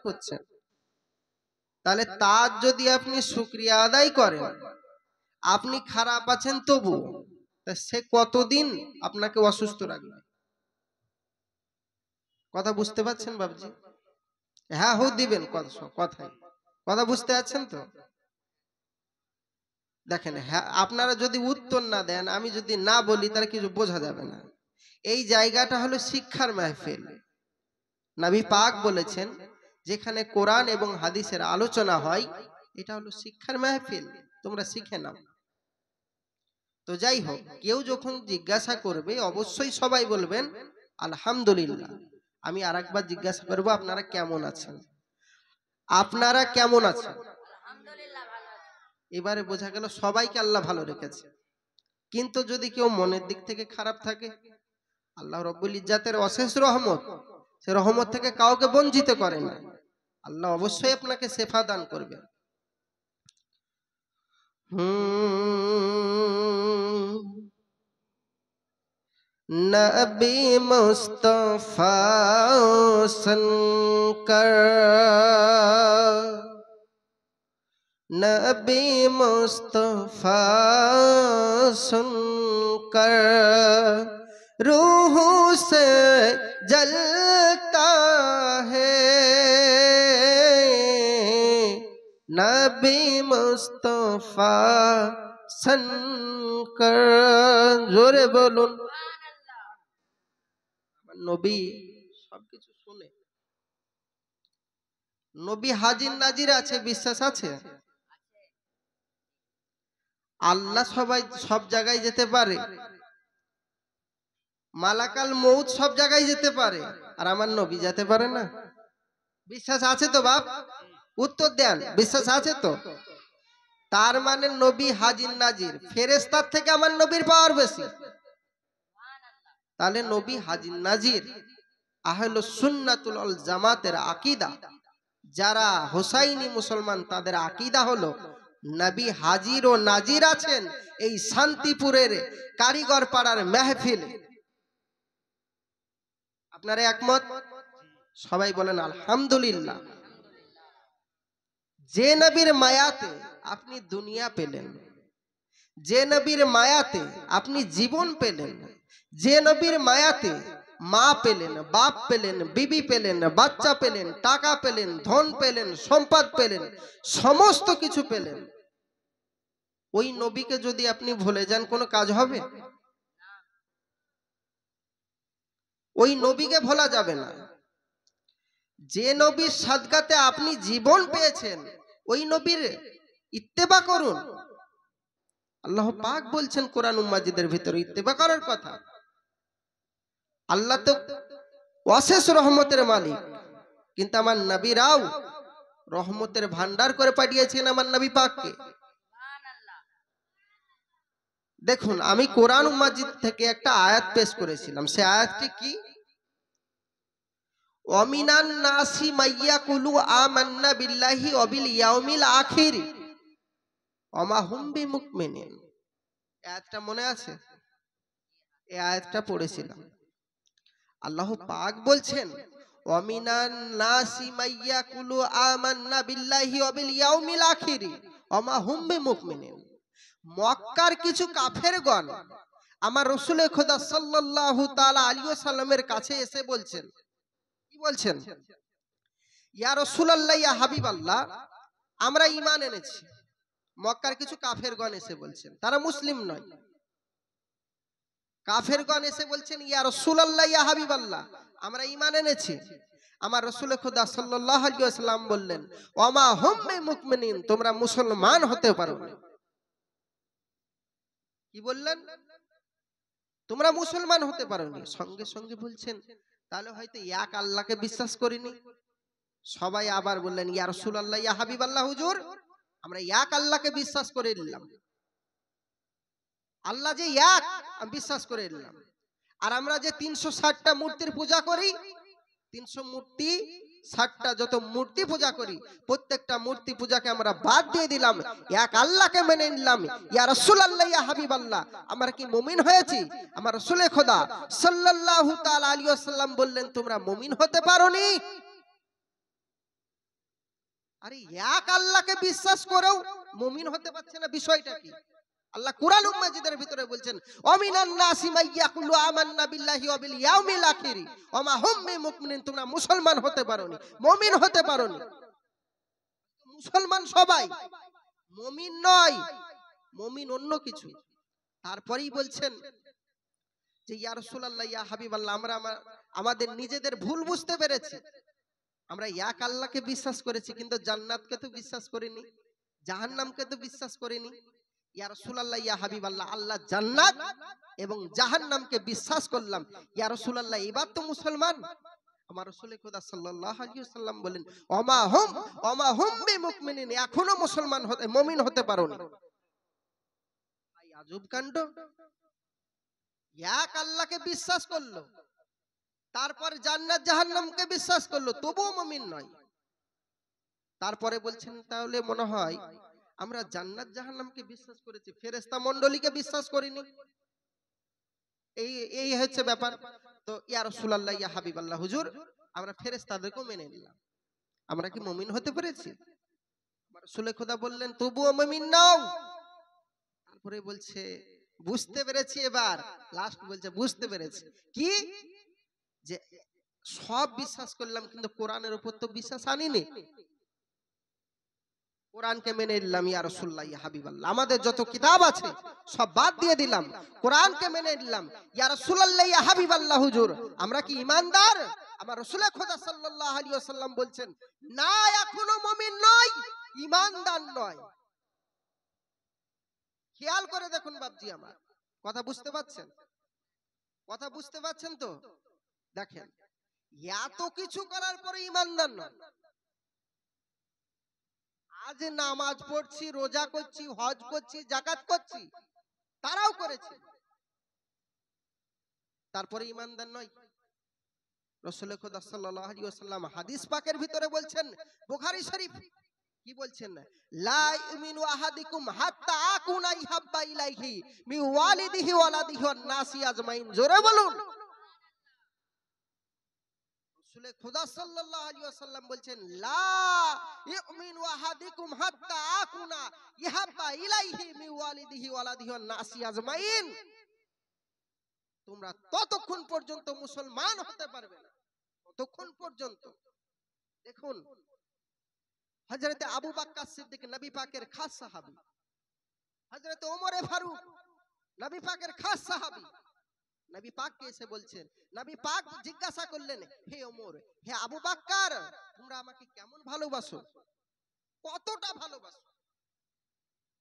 করছেন, তাহলে তার যদি আপনি শুকরিয়া আদায় করেন, আপনি খারাপ আছেন তবু সে কতদিন আপনাকে অসুস্থ রাখবে? কথা বুঝতে পারছেন বাবজি? হ্যাঁ হো দিবেন কথাই, কথা বুঝতে পারছেন তো? দেখেন, হ্যাঁ আপনারা যদি উত্তর না দেন, আমি যদি না বলি, তাহলে কিছু বোঝা যাবে না। এই জায়গাটা হলো শিক্ষার মাহফিল। নবী পাক বলেছেন, যেখানে কোরআন এবং হাদিসের আলোচনা হয়, এটা হলো শিক্ষার মাহফিল, তোমরা শিখে নাও। তো যাই হোক, কেউ যখন জিজ্ঞাসা করবে, অবশ্যই সবাই বলবেন আলহামদুলিল্লাহ। আমি আরেকবার জিজ্ঞাসা করব, আপনারা কেমন আছেন? আপনারা কেমন আছেন? এবারে বোঝা গেল সবাইকে আল্লাহ ভালো রেখেছে। কিন্তু যদি কেউ মনের দিক থেকে খারাপ থাকে, আল্লাহ রব্বুল ইজ্জাতের অশেষ রহমত, সে রহমত থেকে কাউকে বঞ্চিত করে না। আল্লাহ অবশ্যই আপনাকে শেফা দান করবে। নবী মুস্তাফা সনকর, नबी मुस्तफा सुनकर रूह से जलता है, नबी मुस्तफा सुनकर। जोरे बोलुन नबी सबकिছু শুনে। নবী হাজির নাজির আছে, বিশ্বাস আছে? আল্লাহ সব জায়গায় যেতে পারে, মালাকাল মউত সব জায়গায় যেতে পারে, আর আমার নবী যেতে পারে না? বিশ্বাস আছে তো বাপ? উত্তর দেন, বিশ্বাস আছে তো? তার মানে নবী হাজির নাজির, ফেরেশতার থেকে আমার নবীর পাওয়ার বেশি। তাহলে নবী হাজির নাজির আহলুস সুন্নাতুল ওয়াল জামাতের আকীদা, যারা হোসাইনি মুসলমান, তাদের আকীদা হলো নবী হাজির ও নাজির আছেন এই শান্তিপুরের কারিগর পাড়ার মেহফিল। আপনারা একমত? সবাই বলেন আলহামদুলিল্লাহ। যে নবীর মায়াতে আপনি দুনিয়া পেলেন, যে নবীর মায়াতে আপনি জীবন পেলেন, যে নবীর মায়াতে মা পেলেন, বাপ পেলেন, বিবি পেলেন, বাচ্চা পেলেন, টাকা পেলেন, ধন পেলেন, সম্পদ পেলেন, সমস্ত কিছু পেলেন, ওই নবীকে যদি আপনি ভুলে যান, কোনো কাজ হবে? ওই নবীকে ভোলা যাবে না। যে নবীর সাদকাতে আপনি জীবন পেয়েছেন, ওই নবীর ইত্তেবা করুন। আল্লাহ পাক বলছেন কোরআন মাজিদের ভিতরে ইত্তেবা করার কথা। আল্লাহ তো অশেষ রহমতের মালিক, কিন্তু আমার নবীরাও রহমতের ভান্ডার করে পাঠিয়েছেন আমার নবী পাককে। দেখুন, আমি কোরআন মাজিদ থেকে একটা আয়াত পেশ করেছিলাম। সে আয়াতটি কি? ওয়ামিনান নাসি মাইয়াকুলু আমান্না বিল্লাহি ওয়া বিল ইয়াউমিল আখির ওয়া মা হুম বিমুমিনিন। আয়াতটা মনে আছে? এই আয়াতটা পড়েছিলাম। আল্লাহ পাক বলছেন, ওয়ামিনান নাসি মাইয়াকুলু আমান্না বিল্লাহি ওয়া বিল ইয়াউমিল আখির ওয়া মা হুম বিমুমিনিন। মক্কার কিছু কাফেরগণ আমার রাসূল খোদা সাল্লাল্লাহু তাআলা আলাইহি ওয়াসাল্লামের কাছে এসে বলছেন, কি বলছেন? ইয়া রাসূলুল্লাহ, ইয়া হাবিবাল্লাহ, আমরা ঈমান এনেছি। মক্কার কিছু কাফেরগণ এসে বলছেন, তারা মুসলিম নয়। কাফেরগণ এসে বলছেন, ইয়া রাসূলুল্লাহ, ইয়া হাবিবাল্লাহ, আমরা ঈমান এনেছি। আমার রাসূল খোদা সাল্লাল্লাহু আলাইহি ওয়াসাল্লাম বললেন, ওয়া মা হুম বিমুমিনিন, তোমরা মুসলমান হতে পারো না। কি বললেন? তোমরা মুসলমান হতে পারোনি। সঙ্গে সঙ্গে বলছেন, তাহলে হয়তো এক আল্লাহকে বিশ্বাস করিনি। সবাই আবার বললেন, ইয়া রাসূলুল্লাহ, ইয়া হাবিবাল্লাহ, হুজুর, আমরা এক আল্লাহকে বিশ্বাস করে নিলাম। আল্লাহ যে এক, আমি বিশ্বাস করে নিলাম। আর আমরা যে 360টা মূর্তির পূজা করি, 300 মূর্তি 60টা যত মূর্তি পূজা করি, প্রত্যেকটা মূর্তি পূজাকে আমরা বাদ দিয়ে দিলাম, এক আল্লাহকে মেনে নিলাম। ইয়া রাসূলুল্লাহ, ইয়া হাবিবাল্লাহ, আমরা কি মুমিন হয়েছি? আমার রাসূল খোদা সাল্লাল্লাহু তাআলা আলাইহি ওয়াসাল্লাম বললেন, তোমরা মুমিন হতে পারোনি। আরে এক আল্লাহকে বিশ্বাস করেও মুমিন হতে পারছে না, বিষয়টা কি? আল্লাহ কুরআন মাজিদের ভিতরে বলছেন, অমিনান নাসি মাইয়াকুলু আমান্না বিল্লাহি ওয়া বিল ইয়াউমিল আখির ওয়া মা হুম বিমুমিনিন। তোমরা মুসলমান হতে পারোনি, মুমিন হতে পারোনি। মুসলমান সবাই, মুমিন নয়, মুমিন অন্য কিছু। তারপরেই বলছেন যে ইয়া রাসূলুল্লাহ, ইয়া হাবিবাল্লাহ, আমরা আমাদের নিজেদের ভুল বুঝতে পেরেছি। আমরা এক আল্লাহকে বিশ্বাস করেছি, কিন্তু জান্নাতকে তো বিশ্বাস করিনি, জাহান্নামকে তো বিশ্বাস করিনি। ইয়া রাসূলুল্লাহ, ইয়া হাবিবাল্লাহ, আল্লাহ জান্নাত এবং জাহান্নামকে বিশ্বাস করলাম। ইয়া রাসূলুল্লাহ, এবার তো মুসলমান। আমার রাসূল খোদা সাল্লাল্লাহু আলাইহি ওয়াসাল্লাম বলেন, ওমা হুম বিমুমিনিন, এখনো মুসলমান হতে, মুমিন হতে পারোনি। ভাই আজব কাণ্ড। এক আল্লাহকে বিশ্বাস করলো, তারপর জান্নাত জাহান্নামকে বিশ্বাস করলো, তবুও মুমিন নয়। তারপরে বলছেন, তাহলে মনে হয় আমরা জান্নাত জাহান্নামকে বিশ্বাস করেছি, ফেরেশতা মণ্ডলীকে বিশ্বাস করিনি। এই এই হচ্ছে ব্যাপার। তো ইয়া রাসূলুল্লাহ, ইয়া হাবিবাল্লাহ, হুজুর, আমরা ফেরেশতাদেরকেও মেনে নিলাম, আমরা কি মুমিন হতে পেরেছি? আমার রাসূল খোদা বললেন, তবুও মুমিন নও। তারপরে বলছে, বুঝতে পেরেছি। এবার লাস্ট বলছে, বুঝতে পেরেছি কি, যে সব বিশ্বাস করলাম, কিন্তু কোরআনের উপর তো বিশ্বাস আনিনি। কোরআনকে মেনে নিলাম ইয়া রাসূলুল্লাহ, ইয়া হাবিবাল্লাহ, আমাদের যত কিতাব আছে সব বাদ দিয়ে দিলাম, কোরআনকে মেনে নিলাম। ইয়া রাসূলুল্লাহ, ইয়া হাবিবাল্লাহ, হুজুর, আমরা কি ঈমানদার? আমার রাসূল খোদা সাল্লাল্লাহু আলাইহি ওয়াসাল্লাম বলছেন, না, এখনো মুমিন নয়, ঈমানদার নয়। খেয়াল করে দেখুন বাপজি আমার, কথা বুঝতে পারছেন? কথা বুঝতে পারছেন তো? দেখেন, এত কিছু করার পরে ঈমানদার নয়। আজ নামাজ পড়ছি, রোজা করছি, হজ করছি, যাকাত করছি, তারাও করেছে, তারপরে ঈমানদার নয়। রাসূল খোদা সাল্লাল্লাহু আলাইহি ওয়াসাল্লাম হাদিস পাকের ভিতরে বলছেন, বুখারী শরীফ, কি বলছেন? লা ইউমিনু আহাদিকুম হাত্তা আকুনা ইহাব্বা ইলাইহি মিন ওয়ালিদিহি ওয়ালাদিহি ওয়ান নাসি আজমাইন। জোরে বলুন। রাসূল খোদা সাল্লাল্লাহু আলাইহি ওয়াসাল্লাম বলছেন, লা ইউমিনু আহাদিকুম হাত্তা আকুনা ইহাব্বা ইলাইহি মিন ওয়ালিদিহি ওয়ালাদিহি ওয়ান নাসি আজমাইন। তোমরা ততক্ষণ পর্যন্ত মুসলমান হতে পারবে না, ততক্ষণ পর্যন্ত। দেখুন, হযরতে আবু বকর সিদ্দিক নবী পাকের খাস সাহাবী, হযরতে ওমর ফারুক নবী পাকের খাস সাহাবী, নবী পাককে এসে বলছেন, নবী পাক জিজ্ঞাসা করলেন, হে ওমর, হে আবু বকর, তোমরা আমাকে কেমন ভালোবাসো, কতটা ভালোবাসো?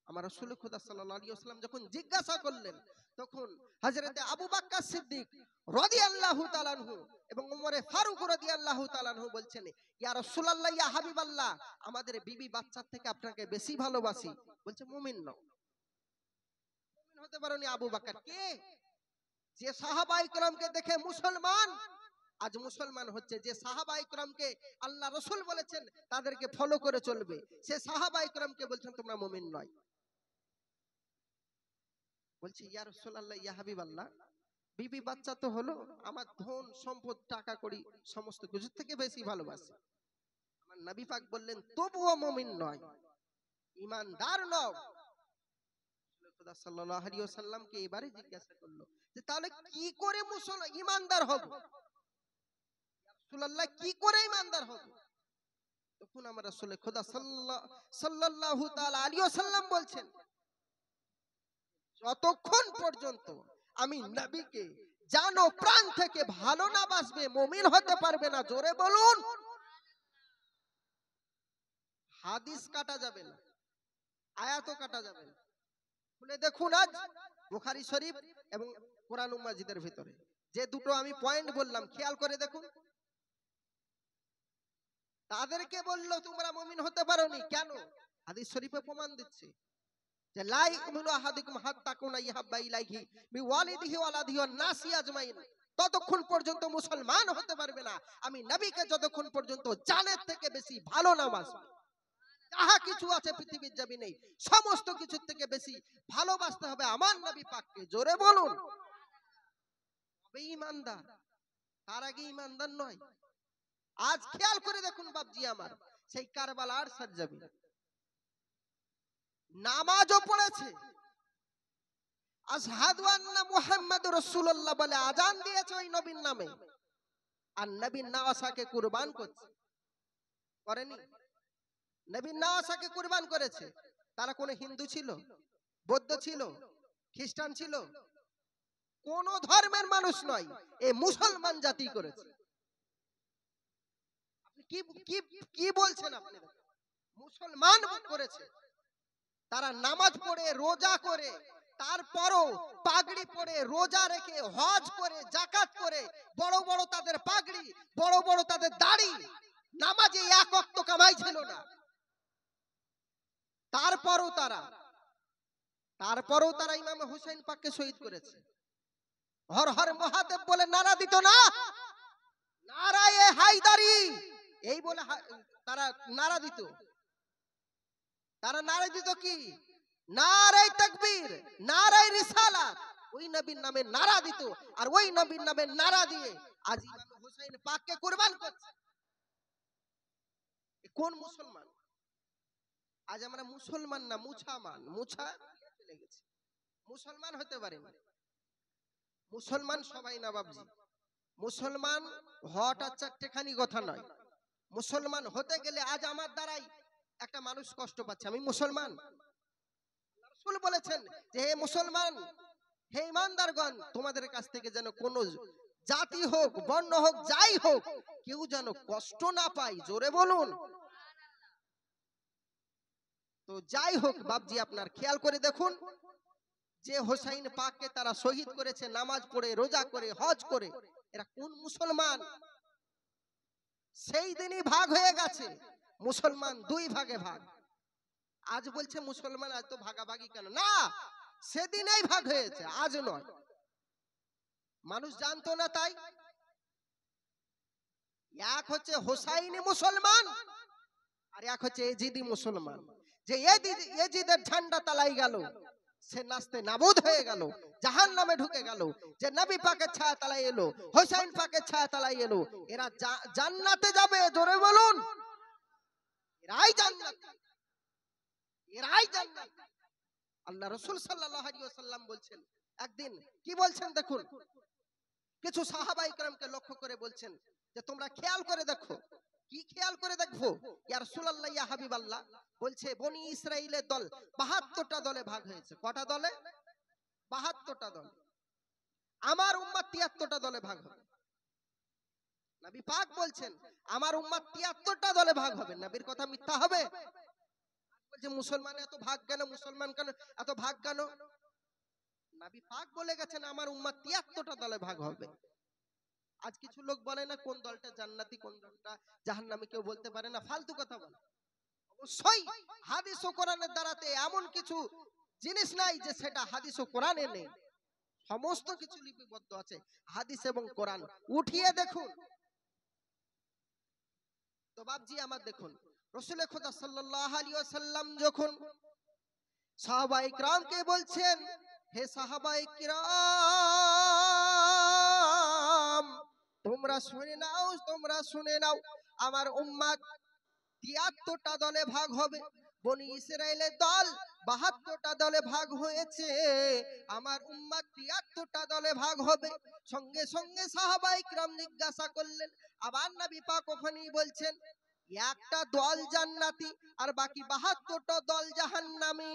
আমার রাসূল খোদা সাল্লাল্লাহু আলাইহি ওয়াসাল্লাম যখন জিজ্ঞাসা করলেন, তখন হযরতে আবু বকর সিদ্দিক রাদিয়াল্লাহু তাআলা আনহু এবং ওমর ফারুক রাদিয়াল্লাহু তাআলা আনহু বলছেন, ইয়া রাসূলুল্লাহ, ইয়া হাবিবাল্লাহ, আমাদের বিবি বাচ্চার থেকে আপনাকে বেশি ভালোবাসি। বলছে, মুমিন নও, মুমিন হতে পারোনি আবু বকর। কে? যে সাহাবায়ে কেরামকে দেখে মুসলমান আজ মুসলমান হচ্ছে, যে সাহাবায়ে কেরামকে আল্লাহ রাসূল বলেছেন তাদেরকে ফলো করে চলবে, সে সাহাবায়ে কেরামকে বলছেন তোমরা মুমিন নয়। বলছি, ইয়া রাসূলুল্লাহ, ইয়া হাবিবাল্লাহ, বিবি বাচ্চা তো হলো, আমার ধন সম্পদ টাকা কড়ি সমস্ত কিছুর থেকে বেশি ভালোবাসি। আমার নবী পাক বললেন, তবুও মুমিন নয়, ঈমানদার নও। রাসূল খোদা সাল্লাল্লাহু আলাইহি ওয়াসাল্লামকে এবারে জিজ্ঞাসা করলো, যে তাহলে কি করে মুসলমান ঈমানদার হব? রাসূলুল্লাহ, কি করে ঈমানদার হব? তখন আমার রাসূল খোদা সাল্লাল্লাহু তাআলা আলাইহি ওয়াসাল্লাম বলছেন, যতক্ষণ পর্যন্ত আমি নবীকে জানো প্রাণ থেকে ভালো না বাসবে, মুমিন হতে পারবে না। জোরে বলুন। হাদিস কাটা যাবে না, আয়াতও কাটা যাবে না। খুলে দেখুন আজ বুখারী শরীফ এবং কোরআন মাজিদের ভিতরে যে দুটো আমি পয়েন্ট বললাম, খেয়াল করে দেখুন। তাদেরকে বললো তোমরা মুমিন হতে পারোনি, কেন? হাদিস শরীফে প্রমাণ দিচ্ছে যে লা ইউমিনু আহাদুকুম হাত্তা কুনা ইহাব্বা ইলাইহি বি ওয়ালিদিহি ওয়ালাদিহি ওয়ান নাসি আজমাইন। ততক্ষণ পর্যন্ত মুসলমান হতে পারবে না আমি নবীকে যতক্ষণ পর্যন্ত জানের থেকে বেশি ভালো না বাসবে। যাহা কিছু আছে পৃথিবীর জমিনে সমস্ত কিছুর থেকে বেশি ভালোবাসতে হবে আমার নবী পাককে। জোরে বলুন। তবে ঈমানদার, তার আগে ঈমানদার নয়। আজ খেয়াল করে দেখুন বাপজি আমার, সেই কারবালার সরজমিন। নামাজও পড়েছে, আশহাদু আন্না মুহাম্মাদুর রাসূলুল্লাহ বলে আজান দিয়েছে ওই নবীর নামে, আর নবীর নাওয়াসাকে কুরবান করছে। করেনি? নবীর নাওয়াসাকে কুরবান করেছে। তারা কোন হিন্দু ছিল, বৌদ্ধ ছিল, খ্রিস্টান ছিল? কোন ধর্মের মানুষ নয়, এই মুসলমান জাতি করেছে। আপনি কি কি কি বলছেন? আপনি মুসলমান করেছে। তারা নামাজ পড়ে, রোজা করে, তারপরও পাগড়ি পরে, রোজা রেখে, হজ করে, যাকাত করে, বড় বড় তাদের পাগড়ি, বড় বড় তাদের দাড়ি, নামাজে এক ওয়াক্ত কামাই ছিল না। তারপরও তারা ইমাম হুসাইন পাককে শহীদ করেছে। হর হর মহাদেব বলে নারা দিত না, নারায়ে হায়দারি এই বলে তারা নারা দিত। তারা নারা দিত কি? নারায়ে তাকবীর, নারায়ে রিসালাত। ওই নবীর নামে নারা দিত, আর ওই নবীর নামে নারা দিয়ে আজ ইমাম হুসাইন পাককে কুরবান করছে। কোন মুসলমান? আজ আমরা মুসলমান না মুছামান, মুছা চলে গেছে, মুসলমান হতে পারি না। মুসলমান সবাই না বাবজি। মুসলমান হওয়াটা চারটেখানি কথা নয়। মুসলমান হতে গেলে আজ আমার দ্বারাই একটা মানুষ কষ্ট পাচ্ছে, আমি মুসলমান। রাসূল বলেছেন যে হে মুসলমান, হে ইমানদারগণ, তোমাদের কাছ থেকে যেন কোন জাতি হোক, বর্ণ হোক, যাই হোক, কেউ যেন কষ্ট না পায়। জোরে বলুন। তো যাই হোক বাবজি, আপনার খেয়াল করে দেখুন যে হোসাইন পাককে তারা শহীদ করেছে নামাজ পড়ে, রোজা করে, হজ করে। এরা কোন মুসলমান? সেই দিনই ভাগ হয়ে গেছে মুসলমান, দুই ভাগে ভাগ। আজ বলছে মুসলমান আজ তো ভাগাভাগি কেন? না, সেদিনই ভাগ হয়েছে, আজ নয়। মানুষ জানতো না তাই। এক হচ্ছে হোসাইনি মুসলমান, আর এক হচ্ছে এজিদি মুসলমান। যে এজিদের ঝান্ডা তালাই গেল, সে নাস্তে নাবুদ হয়ে গেল, জাহান্নামে ঢুকে গেল। যে নবী পাকের ছায়া তালাই এলো, হোসাইন পাকের ছায়া তালাই এলো, এরা জান্নাতে যাবে। জোরে বলুন। এরাই জান্নাত, এরাই জান্নাত। আল্লাহ রাসূল সাল্লাল্লাহু আলাইহি ওয়াসাল্লাম বলছেন, একদিন কি বলছেন দেখুন, কিছু সাহাবায়ে কেরামকে লক্ষ্য করে বলছেন যে তোমরা খেয়াল করে দেখো। কি খেয়াল করে দেখবো? ইয়া রাসূলুল্লাহ, ইয়া হাবিবাল্লাহ, বলছে বনি ইসরাইলের দল ৭২টা দলে ভাগ হয়েছে। কটা দলে? ৭২টা দল। আমার উম্মত ৭৩টা দলে ভাগ হবে। নবী পাক বলছেন আমার উম্মত ৭৩টা দলে ভাগ হবে। নবীর কথা মিথ্যা হবে? বলছে মুসলমান এত ভাগ কেন, মুসলমান কেন এত ভাগ কেন? নবী পাক বলে গেছেন আমার উম্মত ৭৩টা দলে ভাগ হবে। আজ কিছু লোক বলে না কোন দলটা জান্নাতি, কোন দলটা জাহান্নামী, কেউ বলতে পারে না, ফালতু কথা বলে। অবশ্যই হাদিস ও কোরআনের দ্বারাতে এমন কিছু জিনিস নাই যে সেটা হাদিস ও কোরআনে নেই। সমস্ত কিছু লিপিবদ্ধ আছে হাদিস এবং কোরআন, উঠিয়ে দেখুন। তো বাবজি আমার দেখুন, রাসূল খোদা সাল্লাল্লাহু আলাইহি ওয়াসাল্লাম যখন সাহাবায়ে কিরামকে বলছেন, হে সাহাবায়ে কিরাম, তোমরা শুনে নাও, তোমরা শুনে নাও, আমার উম্মত ৭৩টা দলে ভাগ হবে। বনি ইসরাইলের দল ৭২টা দলে ভাগ হয়েছে, আমার উম্মত ৭৩টা দলে ভাগ হবে। সঙ্গে সঙ্গে সাহাবায়ে কিরাম জিজ্ঞাসা করলেন, আবার নবী পাক ওখানেই বলছেন একটা দল জান্নাতি আর বাকি ৭২টা দল জাহান্নামী।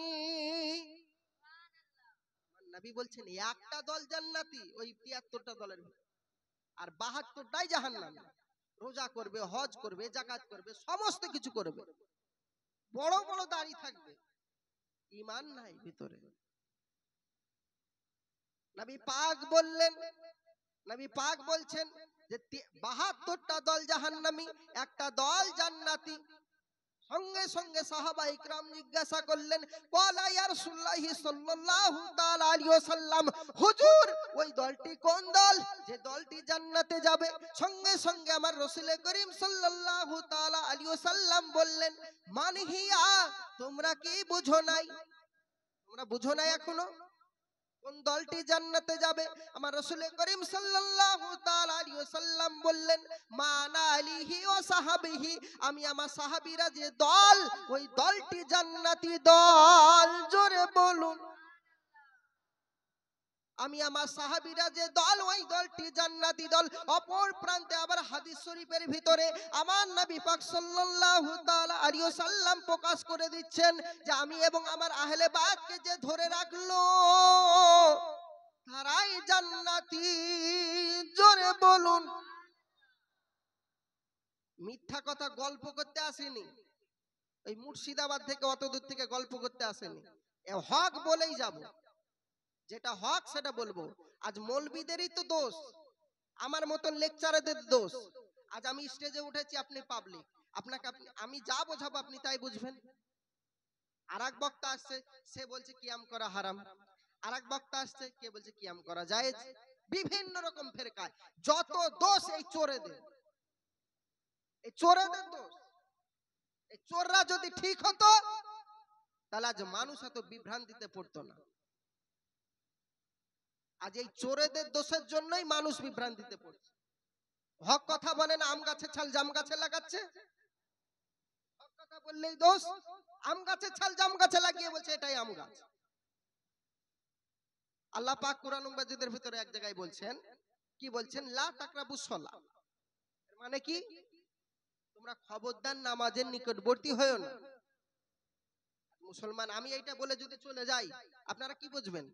নবী বলছেন একটা দল জান্নাতি ওই ৭৩টা দলের, আর ৭২টাই জাহান্নামী। রোজা করবে, হজ করবে, যাকাত করবে, সমস্ত কিছু করবে, বড় বড় দাড়ি থাকবে, ঈমান নাই ভিতরে। নবী পাক বললেন, নবী পাক বলছেন যে ৭২টা দল জাহান্নামী, একটা দল জান্নাতি। সঙ্গে সঙ্গে সাহাবায়ে কিরাম জিজ্ঞাসা করলেন, ক্বালা ইয়া রাসূলুল্লাহ সাল্লাল্লাহু তাআলা আলাইহি ওয়াসাল্লাম, হুজুর ওই দলটি কোন দল যে দলটি জান্নাতে যাবে? সঙ্গে সঙ্গে আমার রাসূল করিম সাল্লাল্লাহু তাআলা আলাইহি ওয়াসাল্লাম বললেন, মানহিয়া, তোমরা কি বুঝো নাই? তোমরা বুঝো নাই এখনো? কোন দলটি জান্নাতে যাবে? আমার রাসূল করিম সাল্লাল্লাহু তাআলা আলাইহি ওয়াসাল্লাম বললেন, মান আলিহি ওয়া সাহাবিহি, আমি আমার সাহাবীরা যে দল, ওই দলটি জান্নাতি দল। জোরে বলুন। আমি আমার সাহাবীরা যে দল, ওই দলটি জান্নাতি দল। অপর প্রান্তে আবার হাদিস শরীফের ভিতরে আমার নবী পাক সাল্লাল্লাহু তাআলা আলাইহি ওয়াসাল্লাম প্রকাশ করে দিচ্ছেন যে আমি এবং আমার আহলে বায়তকে যে ধরে রাখলো তারাই জান্নাতি। জোরে বলুন। মিথ্যা কথা গল্প করতে আসেনি, ওই মুর্শিদাবাদ থেকে অত দূর থেকে গল্প করতে আসেনি, হক বলেই যাব। যেটা হক সেটা বলবো। আজ মৌলবীদেরই তো দোষ, আমার মতন লেকচারদের দোষ। আজ আমি স্টেজে উঠেছি, আপনি পাবলিক, আপনাকে আমি যা বোঝাবো আপনি তাই বুঝবেন। আরেক বক্তা আসছে, সে বলছে কিয়াম করা হারাম। আরেক বক্তা আসছে, কে বলছে কিয়াম করা জায়েজ। বিভিন্ন রকম ফেরকায় যত দোষ এই চোরেদের, এই চোরেদের দোষ। এই চোররা যদি ঠিক হতো তাহলে আজ মানুষ এত বিভ্রান্তিতে পড়তো না। আজ এই চোরেদের দোষের জন্যই মানুষ বিভ্রান্তিতে পড়ছে। হক কথা বলে না, আম গাছের ছাল জাম গাছে লাগাচ্ছে। হক কথা বললেই দোষ, আম গাছের ছাল জাম গাছে লাগিয়ে বলছে এটাই আম গাছ। আল্লাহ পাক কুরআন মাজিদের ভিতরে এক জায়গায় বলছেন, কি বলছেন? লা তাকরাবুস সালাহ। মানে কি? তোমরা খবরদার নামাজের নিকটবর্তী হয়ো না। মুসলমান আমি এইটা বলে যদি চলে যাই, আপনারা কি বুঝবেন?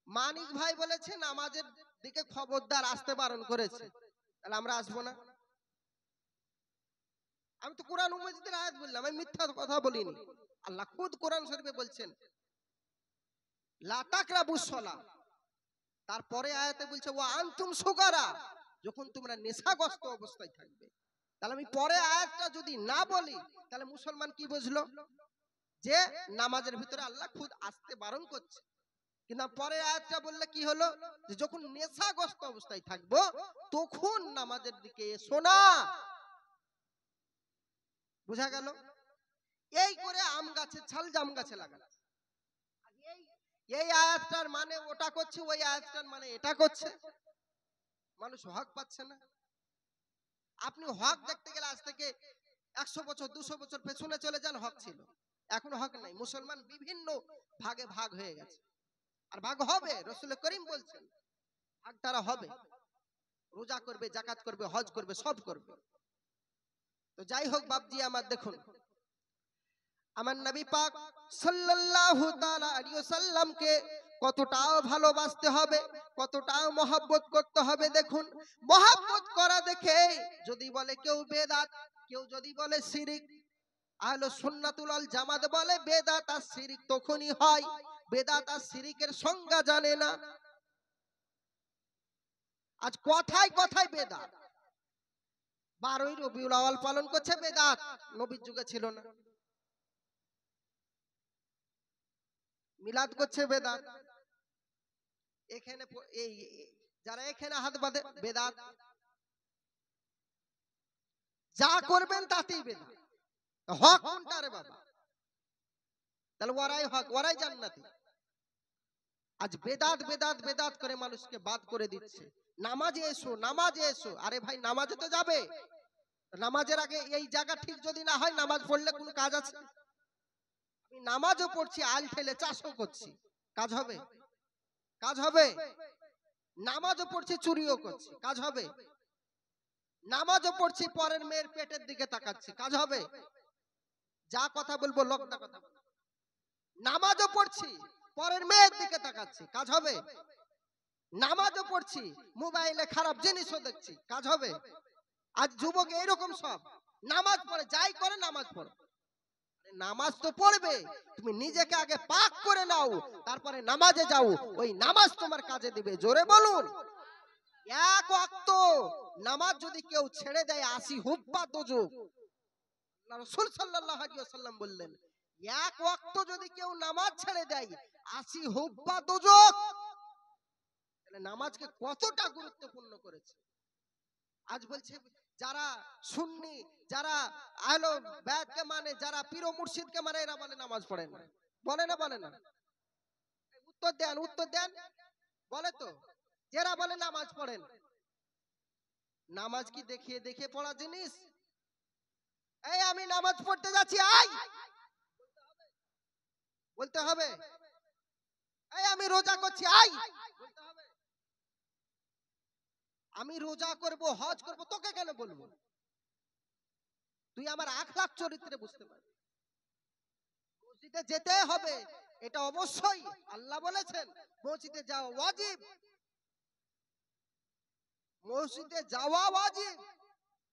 মানিক ভাই বলেছে নামাজের দিকে খবরদার আসতে বারণ করেছে, তাহলে আমরা আসবো না? আমি তো কোরআন মাজিদের আয়াত বললাম, আমি মিথ্যা কথা বলিনি। আল্লাহ খুদ কোরআন শরীফে বলছেন লা তাকরাবুস সালাহ। তারপরে আয়াতে বলছে ওয়া আনতুম সুকারা, যখন তোমরা নেশাগ্রস্ত অবস্থায় থাকবে। তাহলে আমি পরে আয়াতটা যদি না বলি তাহলে মুসলমান কি বুঝলো? যে নামাজের ভিতরে আল্লাহ খুদ আসতে বারণ করছে। কিন্তু পরে আয়াতটা বললে কি হলো? যে যখন নেশাগ্রস্ত অবস্থায় থাকবো তখন নামাজের দিকে এসো না। বুঝা গেল? এই করে আম গাছের ছাল জাম গাছে লাগানো। এই আয়াতটার মানে ওটা করছে, ওই আয়াতটার মানে এটা করছে। মানুষ হক পাচ্ছে না। আপনি হক দেখতে গেলে আজ থেকে 100 বছর 200 বছর পেছনে চলে যান, হক ছিল। এখন হক নাই। মুসলমান বিভিন্ন ভাগে ভাগ হয়ে গেছে, আর ভাগ হবে। রাসূল করিম বলছেন ভাগ তারা হবে, রোজা করবে, যাকাত করবে, হজ করবে, সব করবে। তো যাই হোক বাপজি আমার, দেখুন আমার নবী পাক সাল্লাল্লাহু তাআলা আলাইহি ওয়াসাল্লামকে কতটাও ভালোবাসতে হবে, কতটাও মহব্বত করতে হবে। দেখুন মহব্বত করা দেখে যদি বলে কেউ বেদাত, কেউ যদি বলে শিরিক, আহলে সুন্নাতুল ওয়াল জামাত বলে বেদাত আর শিরিক তখনই হয়। বেদাত আর শিরিকের সংজ্ঞা জানে না। আজ কথায় কথায় বেদাত। 12ই রবিউল আউয়াল পালন করছে, বেদাত। নবীর যুগে ছিল না। মিলাদ করছে, বেদাত। এখানে এই যারা এখানে হাত বাঁধে বেদাত, যা করবেন তাতেই বেদাত। হক কোনটা রে বাবা? তাহলে ওরাই হক, ওরাই জান্নাতি। আজ বেদাত বেদাত বেদাত করে মানুষকে বাদ করে দিচ্ছে। নামাজে এসো, নামাজে এসো। আরে ভাই নামাজে তো যাবে, নামাজের আগে এই জায়গা ঠিক যদি না হয় নামাজ পড়লে কোনো কাজ আছে? আমি নামাজও পড়ছি, আল ঠেলে চাষও করছি, কাজ হবে? কাজ হবে? নামাজও পড়ছি, চুরিও করছি, কাজ হবে? নামাজও পড়ছি, পরের মেয়ের পেটের দিকে তাকাচ্ছি, কাজ হবে? যা কথা বলবো লগ্না কথা। নামাজও পড়ছি, পরের মেয়ের দিকে তাকাচ্ছি, কাজ হবে? নামাজও পড়ছি, মোবাইলে খারাপ জিনিসও দেখছি, কাজ হবে? আজ যুবক এইরকম সব নামাজ পড়ে, যাই করে নামাজ পড়ে। নামাজ তো পড়বে, তুমি নিজেকে আগে পাক করে নাও, তারপরে নামাজে যাও, ওই নামাজ তোমার কাজে দিবে। জোরে বলুন। এক ওয়াক্ত নামাজ যদি কেউ ছেড়ে দেয় 80 হুব্বা দোজখ। রাসূল সাল্লাল্লাহু আলাইহি ওয়াসাল্লাম বললেন এক ওয়াক্ত যদি কেউ নামাজ ছেড়ে দেয় 80 হুব্বা দোজখ। তাহলে নামাজকে কতটা গুরুত্বপূর্ণ করেছে। আজ বলছে যারা সুন্নি, যারা আহলে বায়াতকে মানে, যারা পীর ও মুর্শিদকে মানে, এরা বলে নামাজ পড়ে না। বলে না? বলে না? উত্তর দেন। বলে তো, যারা বলে নামাজ পড়েন, নামাজ কি দেখিয়ে দেখে পড়া জিনিস? এই আমি নামাজ পড়তে যাচ্ছি, আয় বলতে হবে। এই আমি রোজা করছি, আয় বলতে হবে। আমি রোজা করব, হজ করব, তোকে কেন বলবো? তুই আমার আখলাক চরিত্রে বুঝতে পারবি। মসজিদে যেতে হবে, এটা অবশ্যই আল্লাহ বলেছেন মসজিদে যাওয়া ওয়াজিব। মসজিদে যাওয়া ওয়াজিব,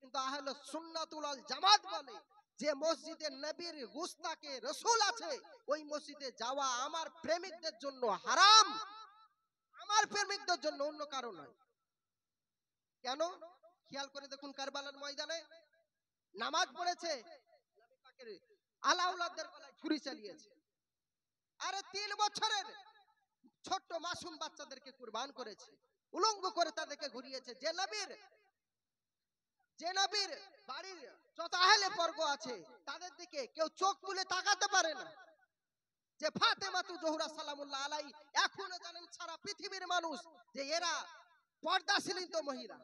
কিন্তু আহলে সুন্নাতুল ওয়াল জামাত বলে যে মসজিদে নবীর গুস্তাকে রাসূল আছে, ওই মসজিদে যাওয়া আমার প্রেমিকদের জন্য হারাম, আমার প্রেমিকদের জন্য, অন্য কারণ নয়। কেন? খেয়াল করে দেখুন, কারবালার ময়দানে নামাজ পড়েছে, নবী পাকের আলাউলাদের গলায় ছুরি চালিয়েছে। আরে 3 বছরের ছোট্ট মাসুম বাচ্চাদেরকে কুরবান করেছে, উলঙ্গ করে তাদেরকে ঘুরিয়েছে। যে নবীর বাড়ির যত আহলে পর্গ আছে তাদের দিকে কেউ চোখ তুলে তাকাতে পারে না। যে ফাতেমা তু জোহরা সালামুল্লাহ আলাই, এখনো জানেন সারা পৃথিবীর মানুষ যে এরা পর্দাশীল তো মহিলা।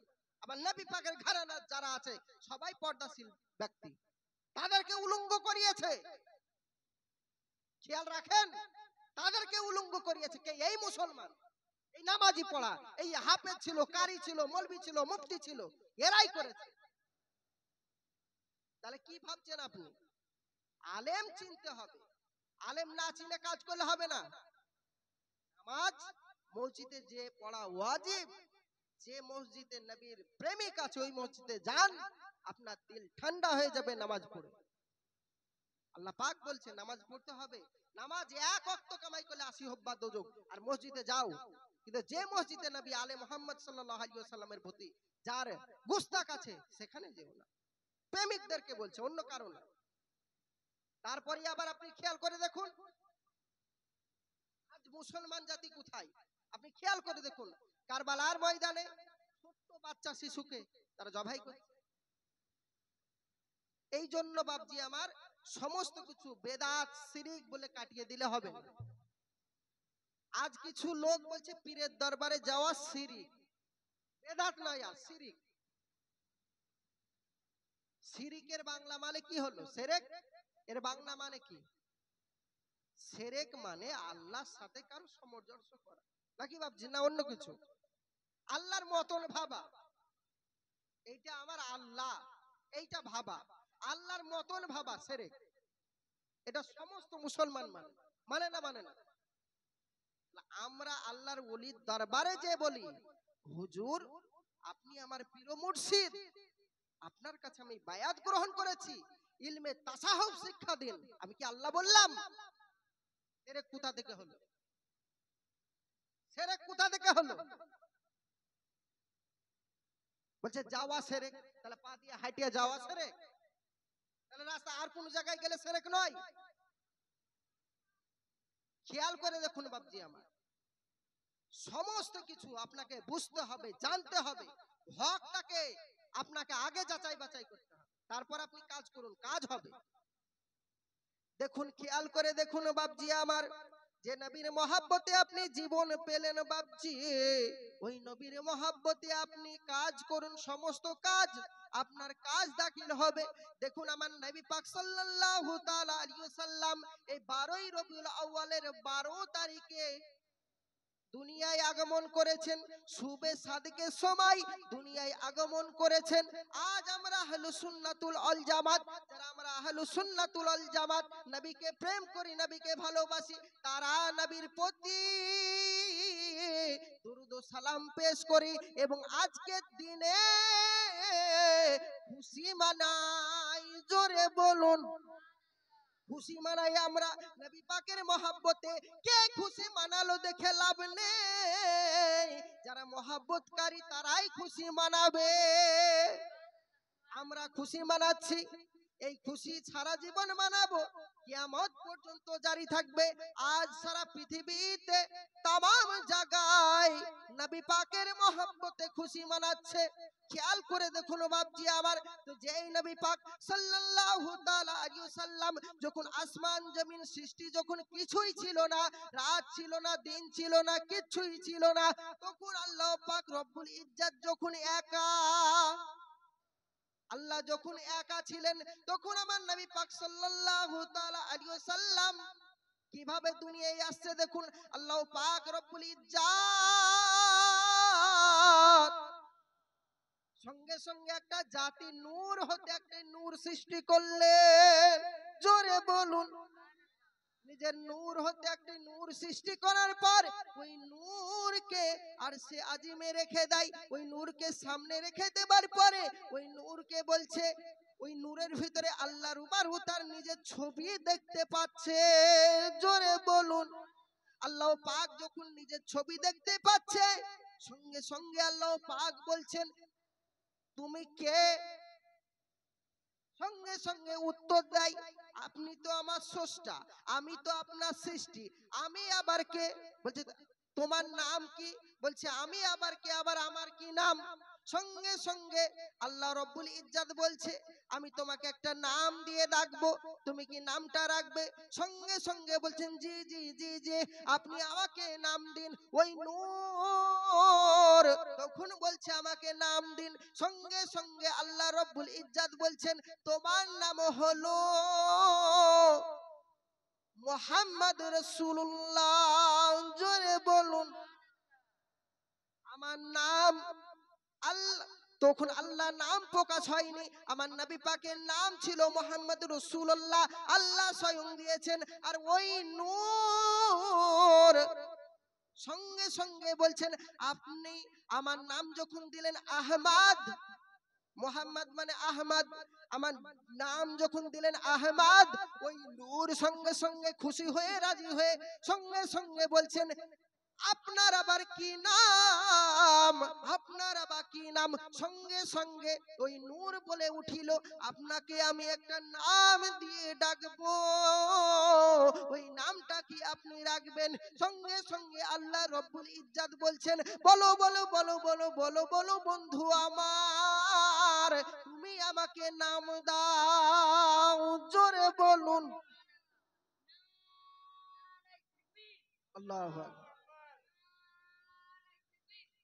আবার নবী পাকের ঘরানা যারা আছে সবাই পর্দাশীল ব্যক্তি, তাদেরকে উলঙ্গ করিয়েছে। খেয়াল রাখেন, তাদেরকে উলঙ্গ করিয়েছে কে? এই মুসলমান, এই নামাজি পড়া, এই হাফেজ ছিল, কারি ছিল, মৌলভী ছিল, মুফতি ছিল, এরাই করেছে। তাহলে কি ভাবছেন আপনি? আলেম চিনতে হবে, আলেম না চিনে কাজ করলে হবে না। নামাজ মসজিদে যে পড়া ওয়াজিব। যে মসজিদে নবীর প্রেমিক আছে ওই মসজিদে যান, আপনার দিল ঠান্ডা হয়ে যাবে নামাজ পড়ে। আল্লাহ পাক বলছে নামাজ পড়তে হবে। নামাজ এক ওয়াক্ত কামাই করলে 80 হব্বা দোজখ। আর মসজিদে যাও, কিন্তু যে মসজিদে নবী আলে মুহাম্মদ সাল্লাল্লাহু আলাইহি ওয়াসাল্লামের প্রতি যার গুস্তাখ আছে সেখানে যেও না। প্রেমিকদেরকে বলছে, অন্য কারণ না। তারপরে আবার আপনি খেয়াল করে দেখুন, আজ মুসলমান জাতি কোথায়? আপনি খেয়াল করে দেখুন, কারবালার ময়দানে ছোট্ট বাচ্চা শিশুকে তারা জবাই করছে। এই জন্য বাপজি আমার, সমস্ত কিছু বেদাত শিরিক বলে কাটিয়ে দিলে হবে না। আজ কিছু লোক বলছে পীরের দরবারে যাওয়া শিরিক। বেদাত নয়, আর শিরিক। শিরিকের বাংলা মানে কি হলো? সেরেক। এর বাংলা মানে কি? সেরেক মানে আল্লাহর সাথে কারো সামঞ্জস্য করা, নাকি ভাবছি না অন্য কিছু? আল্লাহর মতন ভাবা, এইটা আমার আল্লাহ, এইটা ভাবা, আল্লাহর মতন ভাবা সেরেক। এটা সমস্ত মুসলমান মানে না মানে না? আমরা আল্লাহর ওলির দরবারে যে বলি, হুজুর আপনি আমার পীর মুর্শিদ, আপনার কাছে আমি বায়াত গ্রহণ করেছি, ইলমে তাসাহুফ শিক্ষা দিন, আমি কি আল্লাহ বললাম? সেরেক কোথা থেকে হলো? সেরেক কোথা থেকে হলো? বলছে যাওয়া সেরেক। তাহলে পা দিয়ে হাঁটিয়ে যাওয়া সেরেক? তাহলে রাস্তা আর কোন জায়গায় গেলে সেরেক নয়? খেয়াল করে দেখুন বাপজি আমার, সমস্ত কিছু আপনাকে বুঝতে হবে, জানতে হবে, হকটাকে আপনাকে আগে যাচাই বাছাই করতে হবে, তারপর আপনি কাজ করুন, কাজ হবে। দেখুন, খেয়াল করে দেখুন বাপজি আমার, যে নবীর মহাব্বতে আপনি জীবন পেলেন বাপজি, ওই নবীর মহাব্বতে আপনি কাজ করুন, সমস্ত কাজ আপনার কাজ দাখিল হবে। দেখুন আমার নবী পাক সাল্লাল্লাহু তাআলা আলাইহি ওয়াসাল্লাম এই 12ই রবিউল আউয়ালের 12 তারিখে দুনিয়ায় আগমন করেছেন, শুবে সাদিকের সময় দুনিয়ায় আগমন করেছেন। আজ আমরা আহলুস সুন্নাতুল ওয়াল জামাত, যারা আমরা আহলুস সুন্নাতুল ওয়াল জামাত নবীকে প্রেম করি, নবীকে ভালোবাসি, তারা নবীর প্রতি দুরূদ ও সালাম পেশ করি এবং আজকের দিনে খুশি মানাই। জোরে বলুন, খুশি মানাই আমরা নবী পাকের মহব্বতে। কে খুশি মানালো দেখে লাভ নেই, যারা মহব্বতকারী তারাই খুশি মানাবে। আমরা খুশি মানাচ্ছি, এই খুশি সারা জীবন মানাবো, কিয়ামত পর্যন্ত জারি থাকবে। আজ সারা পৃথিবীতে তামাম জায়গায় নবী পাকের মহব্বতে খুশি মানাচ্ছে। খেয়াল করে দেখুন বাপজি আমার, তো যেই নবী পাক সাল্লাল্লাহু তাআলা আলাইহি সাল্লাম যখন আসমান জমিন সৃষ্টি যখন কিছুই ছিল না, রাত ছিল না, দিন ছিল না, কিছুই ছিল না, তখন আল্লাহ পাক রব্বুল ইজ্জত যখন একা, আল্লাহ যখন একা ছিলেন, তখন আমার নবী পাক সাল্লাল্লাহু তাআলা আলাইহি সাল্লাম কিভাবে দুনিয়ায় আসছে দেখুন। আল্লাহ পাক রব্বুল ইজ্জত সঙ্গে সঙ্গে একটা জাতি নূর হতে একটা নূর সৃষ্টি করলেন। জোরে বলুন, নিজের নূর হতে একটা নূর সৃষ্টি করার পর ওই নূরকে আর সে আজিমে রেখে দেয়। ওই নূরকে সামনে রেখে দেবার পরে ওই নূরকে বলছে, ওই নূরের ভিতরে আল্লাহ রুবারু তার নিজের ছবি দেখতে পাচ্ছে। জোরে বলুন, আল্লাহ পাক যখন নিজের ছবি দেখতে পাচ্ছে, সঙ্গে সঙ্গে আল্লাহ পাক বলছেন তুমি কে? সঙ্গে সঙ্গে উত্তর দেয় আপনি তো আমার স্রষ্টা, আমি তো আপনার সৃষ্টি, আমি আবার কে? বলছে তোমার নাম কি? বলছে আমি আবার কে, আবার আমার কি নাম? সঙ্গে সঙ্গে আল্লাহ রব্বুল ইজ্জত বলছে আমি তোমাকে একটা নাম দিয়ে ডাকবো, তুমি কি নামটা রাখবে? সঙ্গে সঙ্গে বলছেন জি জি জি জি, আপনি আমাকে নাম দিন। ওই নূর তখন বলছে আমাকে নাম দিন। সঙ্গে সঙ্গে আল্লাহ রব্বুল ইজ্জত বলছেন তোমার নাম হলো মুহাম্মদ রাসূলুল্লাহ। জোরে বলুন, আমার নাম আল্লাহ। তখন আল্লাহ নাম প্রকাশ হয়নি, আমার নবী পাকের নাম ছিল মুহাম্মদ রাসূলুল্লাহ, আল্লাহ স্বয়ং দিয়েছেন। আর ওই নূর সঙ্গে সঙ্গে বলছেন আপনি আমার নাম যখন দিলেন আহমদ, মোহাম্মদ মানে আহমদ, আমার নাম যখন দিলেন আহমদ, ওই নূর সঙ্গে সঙ্গে খুশি হয়ে রাজি হয়ে সঙ্গে সঙ্গে বলছেন আপনার আবার কি নাম? আপনার আবার কি নাম? সঙ্গে সঙ্গে ওই নূর বলে উঠিল আপনাকে আমি একটা নাম দিয়ে ডাকবো, ওই নামটা কি আপনি রাখবেন? সঙ্গে সঙ্গে আল্লাহ রব্বুল ইজ্জত বলছেন বলো বলো বলো বলো বলো বলো বন্ধু আমার, তুমি আমাকে নাম দাও। জোরে বলুন আল্লাহু আকবার,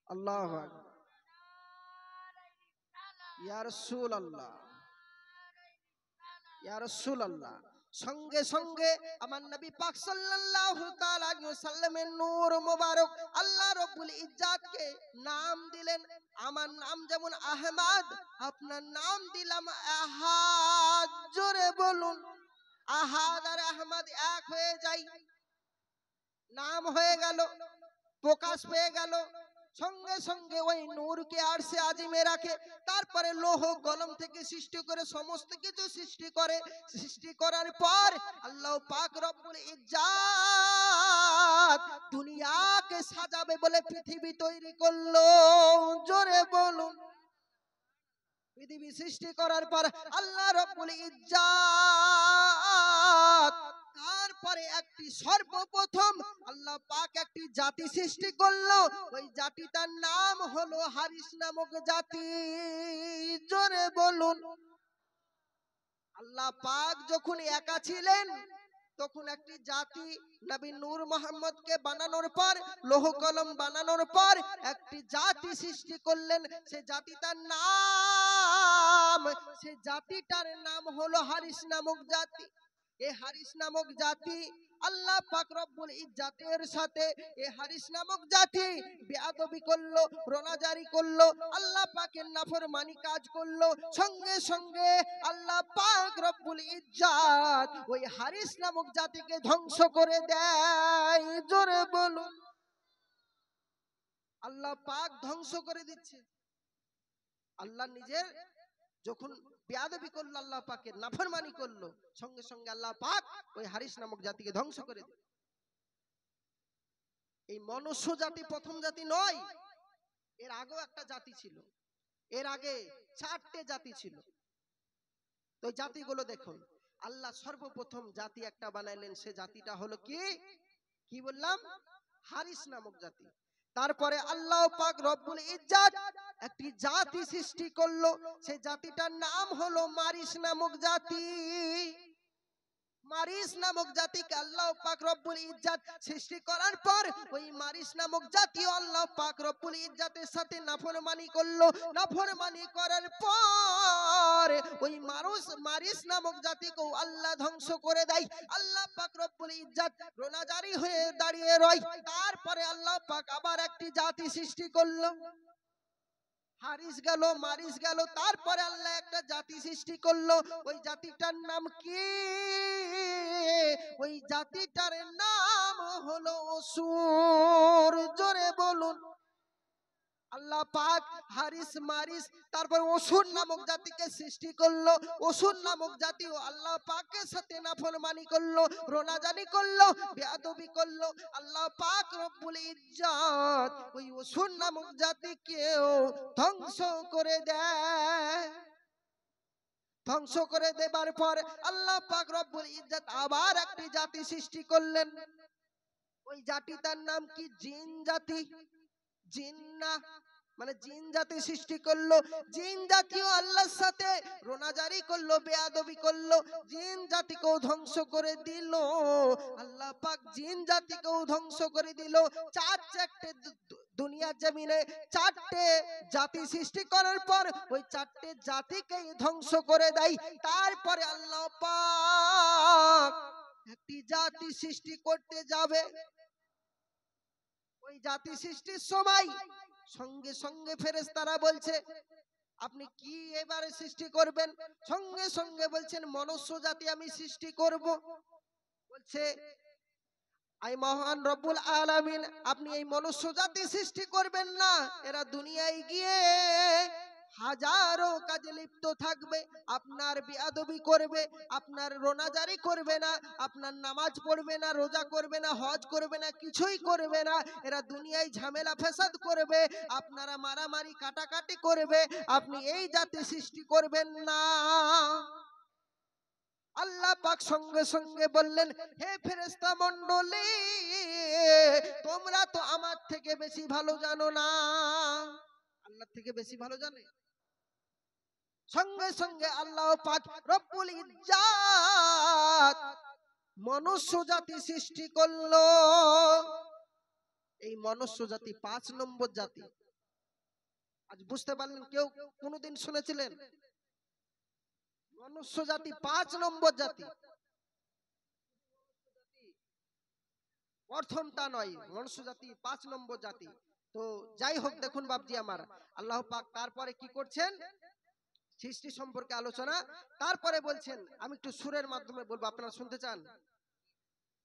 আল্লাহু আকবার, ইয়া রাসূলুল্লাহ, ইয়া রাসূলুল্লাহ। সঙ্গে সঙ্গে আমার নবী পাক সাল্লাল্লাহু তাআলা আলাইহি ওয়াসাল্লামের নূর মোবারক আল্লাহ রাব্বুল ইজ্জতকে নাম দিলেন। আমার নাম যেমন আহমদ, আপনার নাম দিলাম আহাদ। জোরে বলুন, আহাদ আর আহমদ এক হয়ে যায়, নাম হয়ে গেল, প্রকাশ পেয়ে গেল। সঙ্গে সঙ্গে ওই নূরকে আরশে আজিমে রাখে, তারপরে লৌহ কলম থেকে সৃষ্টি করে সমস্ত কিছু সৃষ্টি করে। সৃষ্টি করার পর আল্লাহ পাক রব্বুল ইজ্জত দুনিয়াকে সাজাবে বলে পৃথিবী তৈরি করলো। জোরে বলুন, পৃথিবী সৃষ্টি করার পর আল্লাহ রব্বুল ইজ্জত তারপরে একটি সর্বপ্রথম আল্লাহ পাক একটি জাতি সৃষ্টি করলো, ওই জাতিটার নাম হলো হারিস নামক জাতি। জোরে বলুন, আল্লাহ পাক যখন একা ছিলেন তখন একটি জাতি নবী নূর মোহাম্মদকে বানানোর পর, লৌহ কলম বানানোর পর একটি জাতি সৃষ্টি করলেন। সে জাতিটার নাম, সে জাতিটার নাম হলো হারিস নামক জাতি। এই হারিস নামক জাতি আল্লাহ পাক রব্বুল ইজ্জতের সাথে এই হারিস নামক জাতি বেয়াদবি করলো, রোনাজারি করলো, আল্লাহ পাকের নাফরমানি কাজ করলো। সঙ্গে সঙ্গে আল্লাহ পাক রব্বুল ইজ্জত ওই হারিস নামক জাতিকে ধ্বংস করে দেয়। জোরে বলুন, আল্লাহ পাক ধ্বংস করে দিচ্ছে। আল্লাহ নিজের যখন বেয়াদবি করলো, আল্লাহ পাকের নাফরমানি করলো, সঙ্গে সঙ্গে আল্লাহ পাক ওই হারিস নামক জাতিকে ধ্বংস করে দিল। এই মনুষ্য জাতি প্রথম জাতি নয়, এর আগেও একটা জাতি ছিল, এর আগে 4টে জাতি ছিল। তো এই জাতিগুলো দেখুন, আল্লাহ সর্বপ্রথম জাতি একটা বানাইলেন, সে জাতিটা হলো কি কি বললাম? হারিস নামক জাতি। তারপরে আল্লাহ পাক রব্বুল ইজ্জত একটি জাতি সৃষ্টি করলো, সেই জাতিটার নাম হলো মারিস নামক জাতি। মারিস নামক জাতিকে আল্লাহ পাক রব্বুল ইজ্জত সৃষ্টি করার পর ওই মারিস নামক জাতি আল্লাহ পাক রব্বুল ইজ্জতের সাথে নাফরমানি করলো। নাফরমানি করার পর ওই মারিস নামক জাতিকে আল্লাহ ধ্বংস করে দেয়। আল্লাহ পাক রব্বুল ইজ্জত রোনাজারি হয়ে দাঁড়িয়ে রয়। তারপরে আল্লাহ পাক আবার একটি জাতি সৃষ্টি করলো। হারিস গেল, মারিস গেল, তারপরে আল্লাহ একটা জাতি সৃষ্টি করলো। ওই জাতিটার নাম কি? ওই জাতিটার নাম হলো অসুর। জোরে বলুন। আল্লাহ পাক হারিস মারিস তারপর অসুর নামক জাতিকে সৃষ্টি করলো। অসুর নামক জাতিও আল্লাহ পাকের সাথে নাফরমানি করলো, রোনাজানি করলো, বেয়াদবি করলো। আল্লাহ পাক রব্বুল ইজ্জত ওই অসুর নামক জাতিকেও ধ্বংস করে দেয়। ধ্বংস করে দেবার পর আল্লাহ পাক রব্বুল ইজ্জত আবার একটি জাতি সৃষ্টি করলেন। ওই জাতিটার নাম কি? জিন জাতি। জিন্না মানে জিন জাতি সৃষ্টি করলো। জিন জাতিও আল্লাহর সাথে রোনাজারি করলো, বেয়াদবি করলো, জিন জাতিকেও ধ্বংস করে দিল। আল্লাহ পাক জিন জাতিকেও ধ্বংস করে দিল। চারটে দুনিয়ার জমিনে চারটে জাতি সৃষ্টি করার পর ওই চারটে জাতিকেই ধ্বংস করে দেয়। তারপরে আল্লাহ পাক একটি জাতি সৃষ্টি করতে যাবে। ওই জাতি সৃষ্টির সময় সঙ্গে সঙ্গে ফেরেশতারা বলছে, আপনি কি এবারে সৃষ্টি করবেন? সঙ্গে সঙ্গে বলছেন, মনুষ্য জাতি আমি সৃষ্টি করব। বলছে, আই মহান রব্বুল আলামিন, আপনি এই মনুষ্য জাতি সৃষ্টি করবেন না। এরা দুনিয়ায় গিয়ে হাজারো কাজে লিপ্ত থাকবে, আপনার বেয়াদবি করবে, আপনার রোনাজারি করবে না, আপনার নামাজ পড়বে না, রোজা করবে না, হজ করবে না, কিছুই করবে না। এরা দুনিয়ায় ঝামেলা ফেসাদ করবে, আপনারা মারামারি কাটাকাটি করবে। আপনি এই জাতি সৃষ্টি করবেন না। আল্লাহ পাক সঙ্গে সঙ্গে বললেন, হে ফেরেশতা মণ্ডলী, তোমরা তো আমার থেকে বেশি ভালো জানো না। আল্লাহ থেকে বেশি ভালো জানে। সঙ্গে সঙ্গে আল্লাহ পাক রব্বুল ইজ্জত মনুষ্য জাতি সৃষ্টি করলো। এই মনুষ্য জাতি 5 নম্বর জাতি। আজ বুঝতে পারলেন? কেউ কোনোদিন শুনেছিলেন? মনুষ্য জাতি 5 নম্বর জাতি। প্রথমটা নয়, মনুষ্য জাতি 5 নম্বর জাতি। তো যাই হোক, দেখুন বাপজি আমার, আল্লাহ পাক তারপরে কি করছেন? সৃষ্টি সম্পর্কে আলোচনা। তারপরে বলছেন, আমি একটু সুরের মাধ্যমে বলবো, আপনারা শুনতে চান?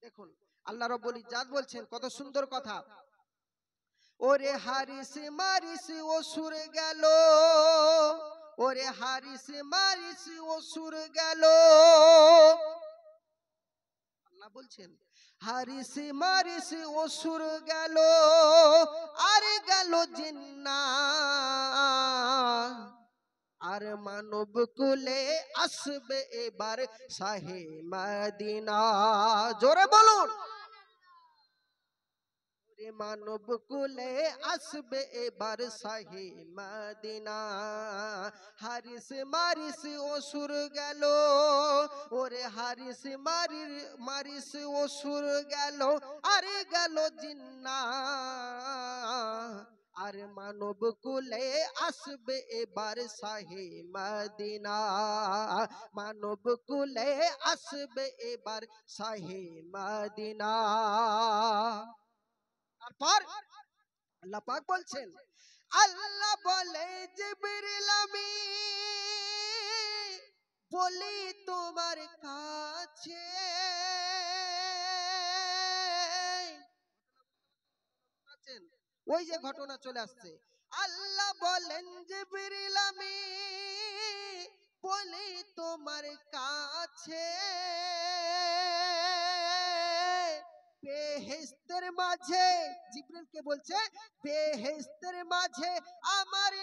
দেখুন আল্লাহ রাব্বুল ইজ্জত বলছেন, কত সুন্দর কথা। ওরে হারিস মারিস অসুর গেল, ওরে হারিস মারিস অসুর গেল। আল্লাহ বলছেন, হারিস মারিস অসুর গেল, আর গেল জিন্নাত, আর মানব কুলে আসবে এবার শাহে মদিনা। জোরে বলুন। মানব কুলে আসবে এবার শাহে মদিনা। হারিস মারিস অসুর গেল, ওরে হারিস মারিস অসুর গেল, আরে গেল জিন্নাত, আর মানব কুলে আসবে এবার শাহে মদিনা। মানব কুলে আসবে এবার শাহে মদিনা। তারপর আল্লাহ পাক বলছেন, আল্লাহ বলে জিবরিল আমি বলি তোমার কাছে, ওই যে ঘটনা চলে আসছে। আল্লাহ বলেন জিবরিল আমি বলি তোমার কাছে, বেহেশতের মাঝে, জিবরিলকে বলছে, বেহেশতের মাঝে আমার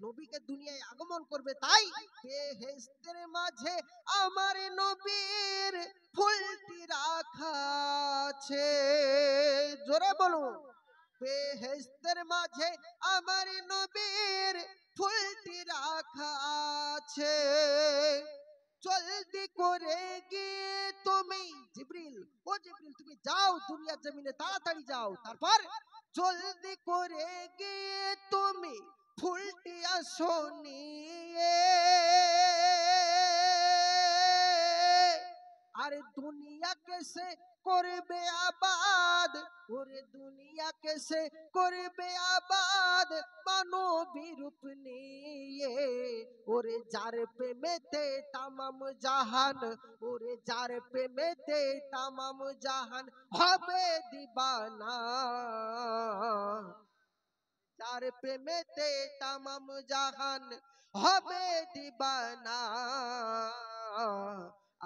নবীকে দুনিয়ায় আগমন করবে, তাই বেহেশতের মাঝে আমার নবীর ফুলটি রাখা আছে। জোরে বলুন। বেহেশতের মাঝে আমার নবীর ফুলটি রাখা আছে, জলদি করে গিয়ে তুমি জিবরিল, ও জিবরিল তুমি যাও দুনিয়ার জমিনে তাড়াতাড়ি যাও, তারপর জলদি করে গিয়ে তুমি ফুলটি আসো নিয়ে, আরে দুনিয়া কেসে করবে আবাদ, ওরে দুনিয়া কেসে করবে আবাদ মানবী রূপ নিয়ে, ওরে যার প্রেমেতে তামাম জাহান, ওরে যার প্রেমেতে তামাম জাহান হবে দিবানা, যার প্রেমেতে তামাম জাহান হবে দিবানা,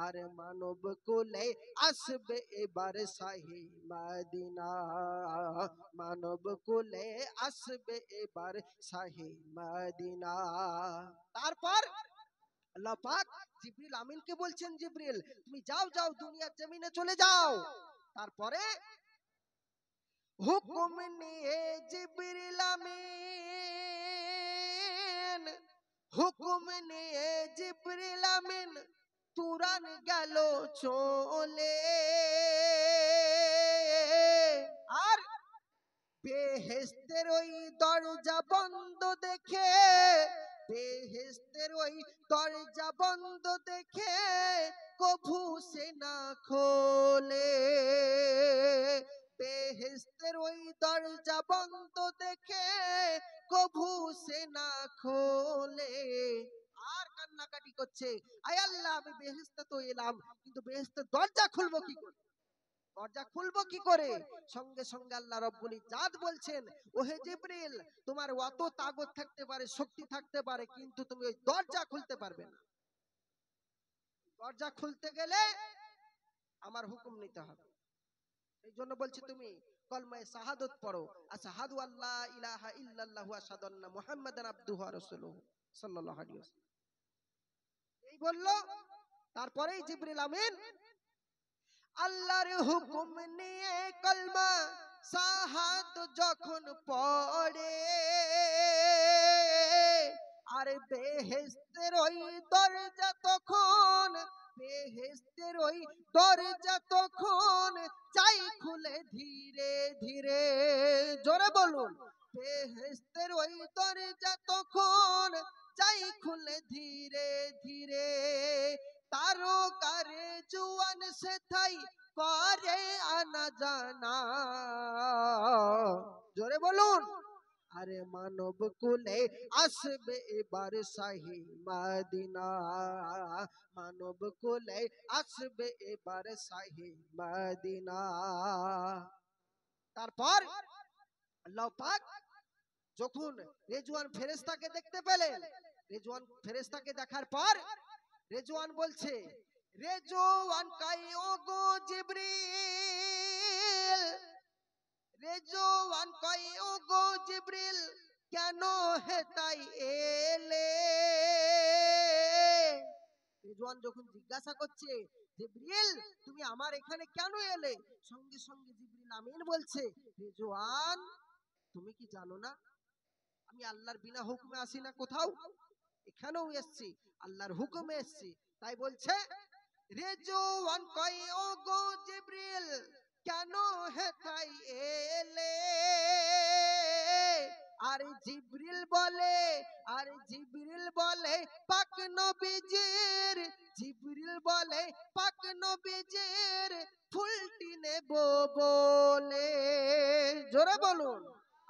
আর মানব কুলে আসবে এবার শাহী মদিনা, মানব কুলে আসবে এবার শাহী মদিনা। তারপর আল্লাহ পাক জিবরিল আমিনকে বলছেন, জিবরিল তুমি যাও যাও দুনিয়ার জমিনে চলে যাও। তারপরে হুকুম নিয়ে জিবরিল আমিন, হুকুম নিয়ে জিবরিল আমিন তুরান গেল চলে, আর বেহেশতের ওই দরজা বন্ধ দেখে, বেহেশতের ওই দরজা বন্ধ দেখে কভু সে না খোলে, বেহেশতের ওই দরজা বন্ধ দেখে কভু সে না খোলে, আর কান্নাকাটি করছে, আয় আল্লাহ আমি বেহেশতে তো এলাম, কিন্তু বেহেশতের দরজা খুলবো কি করে, দরজা খুলবো কি করে? সঙ্গে সঙ্গে আল্লাহ রব্বুল ইজ্জাত বলছেন, ওহে জিবরিল তোমার অত তাগত থাকতে পারে, শক্তি থাকতে পারে, কিন্তু তুমি ওই দরজা খুলতে পারবে না, দরজা খুলতে গেলে আমার হুকুম নিতে হবে। এই জন্য বলছি তুমি কলমায়ে শাহাদাত পড়ো, আশহাদু আল্লা ইলাহা ইল্লাল্লাহু ওয়া আশহাদু আন্না মুহাম্মাদান আবদুহু ওয়া রাসূলুহু সাল্লাল্লাহু আলাইহি ওয়াসাল্লাম। এই বললো, তারপরেই জিবরিল আমিন আল্লাহর হুকুম নিয়ে কলমা শাহাদাত যখন পড়ে, আর বেহেশতের ওই দরজা তখন, বেহেশতের ওই দরজা তখন চাই খুলে ধীরে ধীরে, জোরে বলুন, বেহেশতের ওই দরজা তখন চাই খুলে ধীরে ধীরে, তারকারে জুয়ান সে থাই করে আনা জানা, জোরে বলুন, আরে মানব কুলে আসবে এবার শাহী মদিনা, মানব কুলে আসবে এবার শাহী মদিনা। তারপর আল্লাহ পাক যখন রেজওয়ান ফেরেশতাকে দেখতে পেলেন, রেজওয়ান ফেরেশতাকে দেখার পর রেজওয়ান বলছে, রেজওয়ান কাই ওগো জিবরিল, রেজওয়ান কই ওগো জিবরিল কেন হেতাই এলে, রেজওয়ান যখন জিজ্ঞাসা করছে জিবরিল তুমি আমার এখানে কেন এলে, সঙ্গে সঙ্গে জিবরিল আমিন বলছে, রেজওয়ান তুমি কি জানো না আমি আল্লাহর বিনা হুকুমে আসি না কোথাও, এখানেও এসছি আল্লাহর হুকুমে এসছি, তাই বলছে রেজওয়ান কই ওগো জিবরিল কেন হেতাই এলে, আর জিবরিল বলে, আর জিবরিল বলে পাক নবীজির, জিবরিল বলে পাক নবীজির ফুলটি নেব বলে, জোরে বলুন,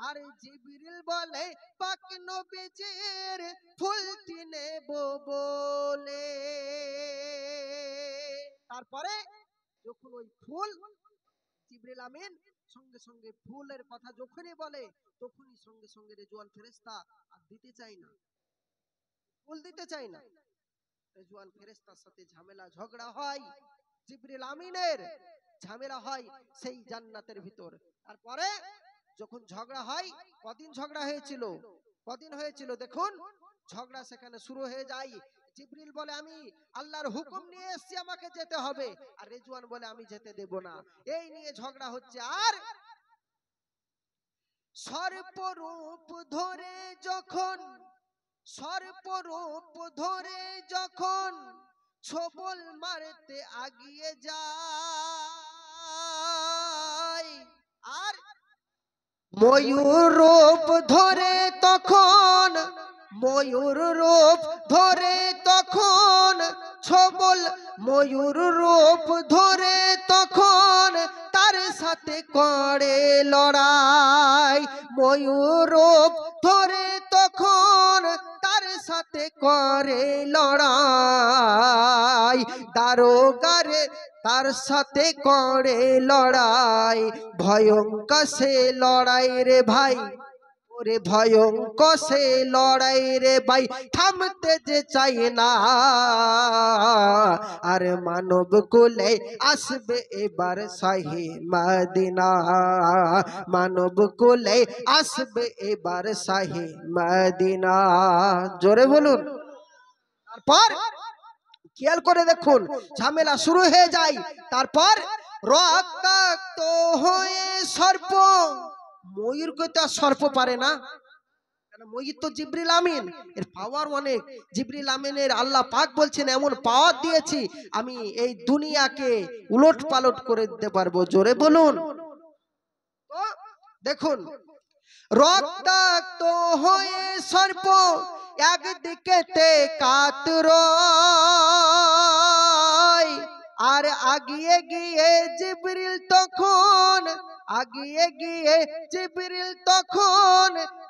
আর জিবরিল বলে পাক নবীজির ফুলটি নেব বলে। তারপরে যখন ওই ফুল জিবরিল আমিন সঙ্গে সঙ্গে ফুলের কথা যখনই বলে, তখনই সঙ্গে সঙ্গে রেজওয়ান ফেরেশতা আর দিতে চায় না, ফুল দিতে চায় না, রেজওয়ান ফেরেশতার সাথে ঝামেলা ঝগড়া হয়, জিবরিল আমিনের ঝামেলা হয় সেই জান্নাতের ভিতর। তারপরে যখন ঝগড়া হয়, কদিন ঝগড়া হয়েছিল, কদিন হয়েছিল দেখুন, ঝগড়া সেখানে শুরু হয়ে যায়, জিবরিল বলে আমি আল্লাহর হুকুম নিয়ে এসেছি আমাকে যেতে হবে, আর রেজওয়ান বলে আমি যেতে দেব না, এই নিয়ে ঝগড়া হচ্ছে। আর সর্পরূপ ধরে যখন, সর্পরূপ ধরে যখন ছোবল মারতে আগিয়ে যায়, আর ময়ূর রূপ ধরে তখন, ময়ূর রূপ ধরে তখন ছোবল, ময়ূর রূপ ধরে তখন তার সাথে করে লড়াই, ময়ূর রূপ ধরে তখন তার সাথে করে লড়াই, দারোগারে তার সাথে করে লড়াই, ভয়ঙ্কর সে লড়াই রে ভাই, ওরে ভয়ঙ্কর সে লড়াই রে ভাই, থামতে যে চাই না। আর মানব কুলে আসবে এবার শাহে মদিনা, মানব কুলে আসবে এবার শাহে মদিনা। জোরে বলুন। তারপর খেয়াল করে দেখুন, ঝামেলা শুরু হয়ে যায়। তারপর রক্তাক্ত হয়ে সর্প, ময়ূরকে তো আর সর্প পারে না, ময়ূর তো জিবরিল আমিন, এর পাওয়ার অনেক। জিবরিল আমিনের আল্লাহ পাক বলছেন এমন পাওয়ার দিয়েছি আমি এই দুনিয়াকে উলট পালট করে দিতে পারবো। জোরে বলুন। তো দেখুন, রক্তাক্ত হয়ে সর্প একদিকেতে কাতর, আর আগিয়ে গিয়ে জিবরিল তখন, আগিয়ে গিয়ে জিবরিল তখন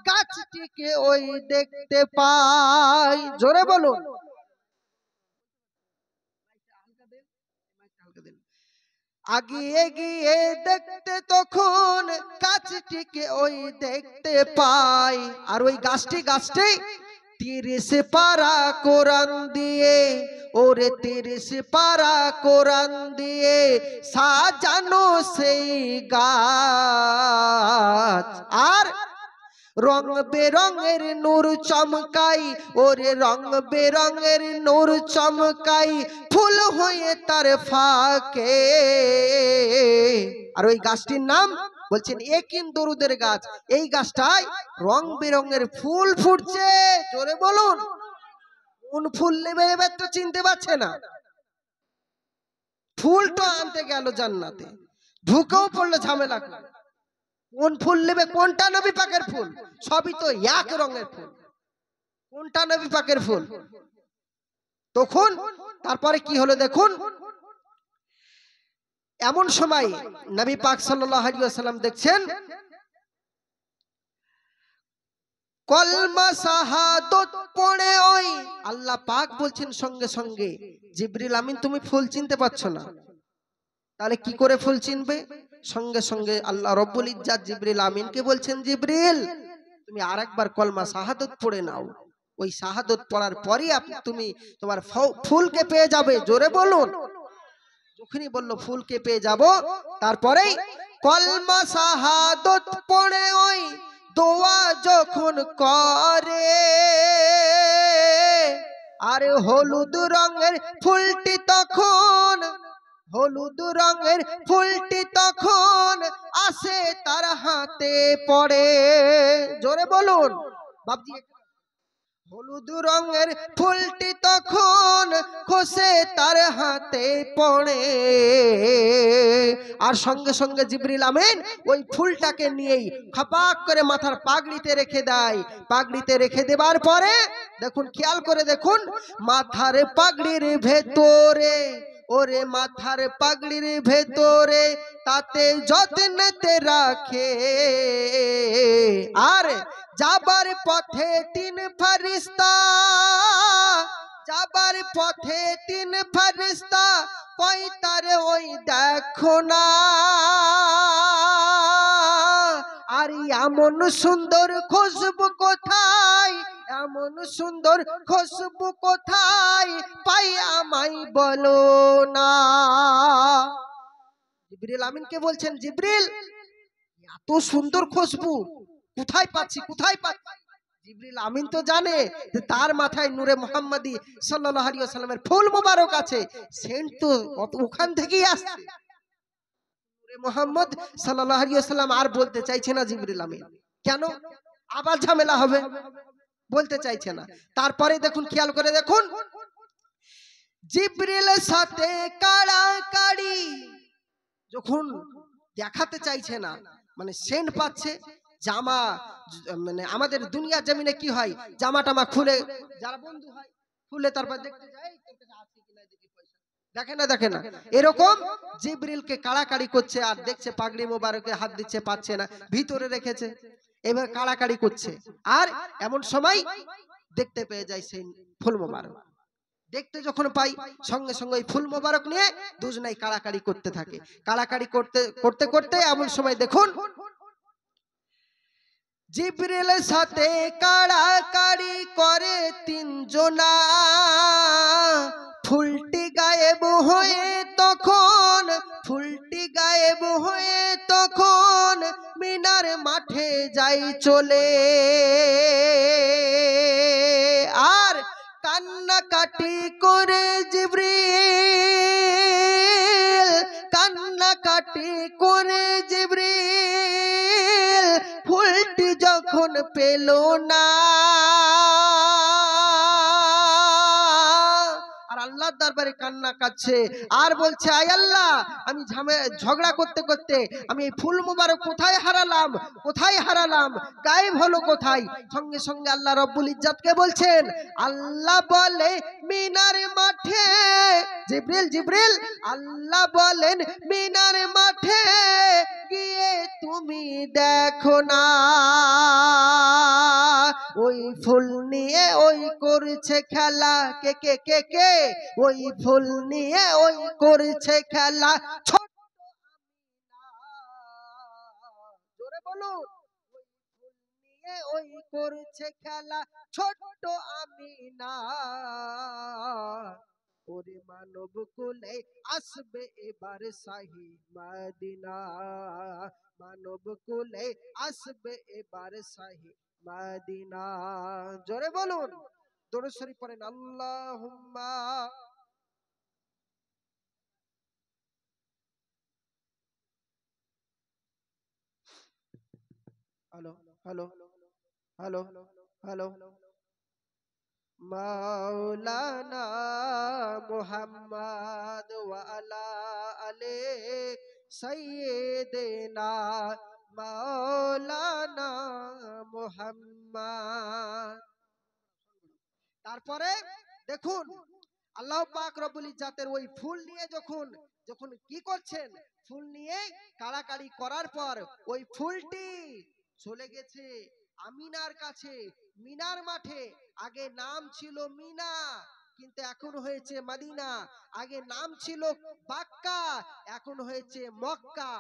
গাছটিকে ওই দেখতে পায়। জোরে বলুন। আগিয়ে গিয়ে দেখতে তখন গাছটিকে ওই দেখতে পায়, আর ওই গাছটি 30 পারা কোরআন দিয়ে, ওরে 30 পারা কোরআন দিয়ে সাজানো সেই গাছ, আর রং বেরঙের নূর চমকাই, ওরে রং বেরঙের নূর চমকাই ফুল হয়ে তার ফাঁকে। আর ওই গাছটির নাম বলছেন একিন দরুদের গাছ। এই গাছটায় রং বেরঙের ফুল ফুটছে। জোরে বলুন। কোন ফুল নেবে এবার তো চিনতে পারছে না। ফুলটা আনতে গেল জান্নাতে, ঢুকেও পড়লো ঝামেলা। কোন ফুল নেবে, কোনটা নবী পাকের ফুল? সবই তো এক রঙের ফুল, কোনটা নবী পাকের ফুল? তখন তারপরে কি হলো দেখুন, এমন সময় নবী পাক সাল্লাল্লাহু আলাইহি ওয়াসাল্লাম দেখছেন কলমা শাহাদাত পড়ে, ওই আল্লাহ পাক বলছেন সঙ্গে সঙ্গে জিবরিল আমিন তুমি ফুল চিনতে পারছো না, তাহলে কি করে ফুল চিনবে? সঙ্গে সঙ্গে আল্লাহ রব্বুল ইজ্জাত জিবরিল আমিনকে বলছেন জিবরিল তুমি আরেকবার কলমা শাহাদাত পড়ে নাও, ওই শাহাদাত পড়ার পরই তুমি তোমার ফুলকে পেয়ে যাবে। জোরে বলুন। যখনই বলল ফুলকে পেয়ে যাব, তারপরেই কলমা শাহাদাত পড়ে ওই দোয়া যখন করে, আর হলুদ রঙের ফুলটি তখন, হলুদ রঙের ফুলটি তখন আসে তার হাতে পড়ে। জোরে বলুন বাবজি। হলুদ রঙের ফুলটি তখন খসে তার হাতে পড়ে, আর সঙ্গে সঙ্গে জিবরিল আমিন ওই ফুলটাকে নিয়েই খপাক করে মাথার পাগড়িতে রেখে দেয়। পাগড়িতে রেখে দেবার পরে দেখুন, খেয়াল করে দেখুন, মাথার পাগড়ির ভেতরে, ওরে মাথার পাগড়ির ভেতরে তাতে যত্নেতে রাখে, আর যাবার পথে 3 ফেরেশতা, যাবার পথে 3 ফেরেশতা কই তারে ওই দেখো না, আর এমন সুন্দর খুশবু কোথায়, এমন সুন্দর খুশবু কোথায় পাই আমায় বলো না। জিবরিল আমিনকে বলছেন জিবরিল এত সুন্দর খুশবু কোথায় পাচ্ছি, কোথায় পাচ্ছি? জিবরিল আমিন তো জানে যে তার মাথায় নূরে মুহাম্মাদি সাল্লাল্লাহু আলাইহি ওয়াসাল্লামের ফুল মোবারক আছে, সেন্ট তো ওখান থেকেই আসছে। নূরে মুহাম্মদ সাল্লাল্লাহু আলাইহি ওয়াসাল্লাম আর বলতে চাইছে না জিবরিল আমিন, কেন? আবার ঝামেলা হবে, বলতে চাইছে না। তারপরে দেখুন, খেয়াল করে দেখুন, জিবরিলের সাথে কাড়াকাড়ি যখন দেখাতে চাইছে না, মানে সেন্ট পাচ্ছে, জামা, মানে আমাদের দুনিয়া জমিনে কি হয়, জামা টামা খুলে যারা বন্ধু হয় খুলে তারপর দেখতে যায় তোর কাছে আছে কিনা দেখি পয়সা, দেখে না দেখে না, এরকম জিবরিলকে কাড়াকাড়ি করছে আর দেখছে পাগড়ি মোবারকে হাত দিচ্ছে, পাচ্ছে না, ভিতরে রেখেছে, এবার কাড়াকাড়ি করছে। আর এমন সময় দেখতে পেয়ে যায় সেই ফুল মোবারক, দেখতে যখন পাই সঙ্গে সঙ্গে ওই ফুল মোবারক নিয়ে দুজনাই কাড়াকাড়ি করতে থাকে। কাড়াকাড়ি করতে করতে করতে এমন সময় দেখুন, জিবরিলের সাথে কাড়াকাড়ি করে তিনজনা, ফুলটি গায়েব হয়ে তখন, ফুলটি গায়েব হয়ে তখন মিনার মাঠে যাই চলে। আর কান্নাকাটি করে জিবরিল, কান্নাকাটি করে জিবরিল ফুলটি যখন পেল না। আর আল্লাহর দরবারে কান্না কাচ্ছে আর বলছে, আয় আল্লাহ, আমি ঝগড়া করতে করতে আমি এই ফুল মুবারক কোথায় হারালাম, কোথায় হারালাম, গায়েব হলো কোথায়। সঙ্গে সঙ্গে আল্লাহ রব্বুল ইজ্জতকে বলছেন, আল্লাহ বলে মিনার মাঠে, জিবরিল জিবরিল, আল্লাহ বলেন মিনার মাঠে গিয়ে তুমি দেখো না, ওই ফুল নিয়ে ওই করছে খেলা, কে কে কে কে, ওই ফুল নিয়ে ওই করছে খেলা ছোট আমিনা, জোরে বলুন, ওই ফুল নিয়ে ওই করছে খেলা ছোট আমিনা। ওরে মানব কুলে আসবে এবার শাহী মদিনা, মানব কুলে আসবে এবার শাহী মদিনা। জোরে বলুন, দরুদ শরীফ পড়েন, আল্লাহুম্মা। হ্যালো হ্যালো হ্যালো হ্যালো, মাওলানা মুহাম্মদ ওয়া আলা আলি সাইয়্যিদিনা মাওলানা মুহাম্মদ। তারপরে দেখুন, আল্লাহ পাক রব্বুল ইজ্জাতের ওই ফুল নিয়ে যখন যখন কি করছেন, ফুল নিয়ে কাড়াকাড়ি করার পর ওই ফুলটি চলে গেছে আমিনার কাছে, মিনার মাঠে। আগে নাম ছিল মিনা, কিন্তু এখন হয়েছে মদিনা। আগে নাম ছিল বাক্কা, এখন হয়েছে মক্কা।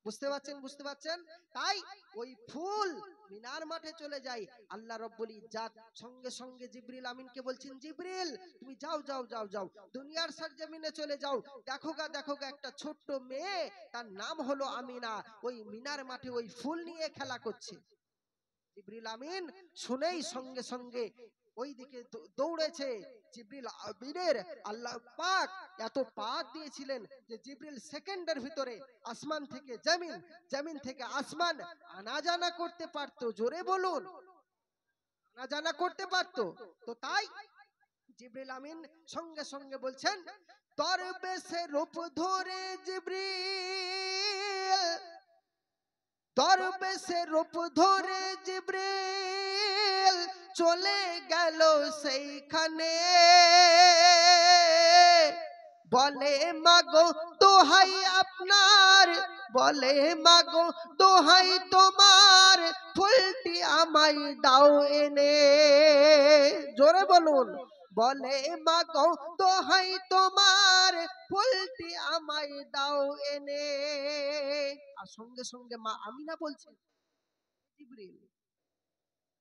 বুঝতে পারছেন, বুঝতে পারছেন? তাই ওই ফুল মিনার মাঠে চলে যায়। আল্লাহ রব্বুল ইজ্জাত সঙ্গে সঙ্গে জিবরিল আমিনকে বলছেন, জিবরিল তুমি যাও যাও যাও যাও, দুনিয়ার সরজমিনে চলে যাও, দেখো গা একটা ছোট্ট মেয়ে, তার নাম হলো আমিনা, ওই মিনার মাঠে ওই ফুল নিয়ে খেলা করছে। জিবরিল আমিন শুনেই সঙ্গে সঙ্গে ওই দিকে দৌড়েছে। জিবরিল আমিনের আল্লাহ পাক এত পাওয়ার দিয়েছিলেন যে জিবরিল সেকেন্ডের ভিতরে আসমান থেকে জমিন, জমিন থেকে আসমান আনা জানা করতে পারতো। জোরে বলুন, আনা জানা করতে পারতো। তো তাই জিবরিল আমিন সঙ্গে সঙ্গে বলছেন, দরবেশের রূপ ধরে জিবরিল, দরবেশের রূপ ধরে জিবরিল চলে গেল সেইখানে, বলে মাগো দোহাই আপনার, বলে মাগো দোহাই তোমার, ফুলটি আমায় দাও এনে। জোরে বলুন, বলে মাগো দোহাই তোমার, ফুলটি আমায় দাও এনে। আর সঙ্গে সঙ্গে মা আমিনা বলছে, জিবরিল,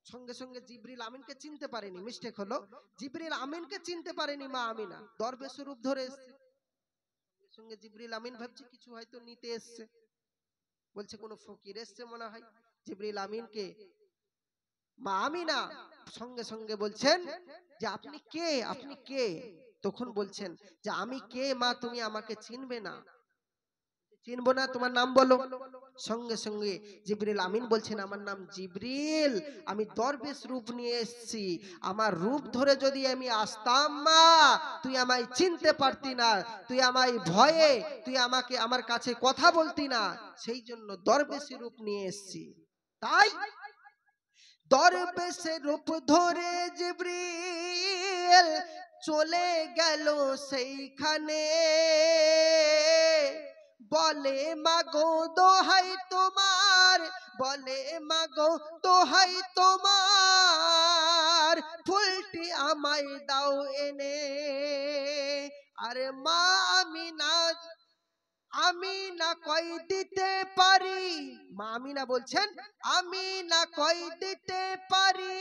সঙ্গে সঙ্গে জিবরিল আমিনকে চিনতে পারেনি, মিস্টেক হলো, জিবরিল আমিনকে চিনতে পারেনি মা আমিনা, দরবেশ রূপ ধরে এসেছে। সঙ্গে জিবরিল আমিন ভাবছে কিছু হয়তো নিতে এসছে, বলছে কোন ফকির এসছে মনে হয়। জিবরিল আমিনকে মা আমিনা সঙ্গে সঙ্গে বলছেন যে আপনি কে, আপনি কে? তখন বলছেন যে আমি কে মা, তুমি আমাকে চিনবে না? চিনবো না, তোমার নাম বলো। সঙ্গে সঙ্গে জিবরিল আমিন বলছেন, আমার নাম জিবরিল, আমি দরবেশ রূপ নিয়ে এসেছি। আমার রূপ ধরে যদি আমি আসতাম মা, তুই আমায় চিনতে পারতি না, তুই আমায় ভয়ে তুই আমাকে আমার কাছে কথা বলতি না, সেই জন্য দরবেশী রূপ নিয়ে এসেছি। তাই দরবেশের রূপ ধরে জিবরিল চলে গেল সেইখানে, বলে মাগো দোহাই তোমার, বলে মাগো দোহাই তোমার, ফুলটি আমায় দাও এনে। আরে মা আমি না কই দিতে পারি, মা আমিনা বলছেন আমি না কই দিতে পারি,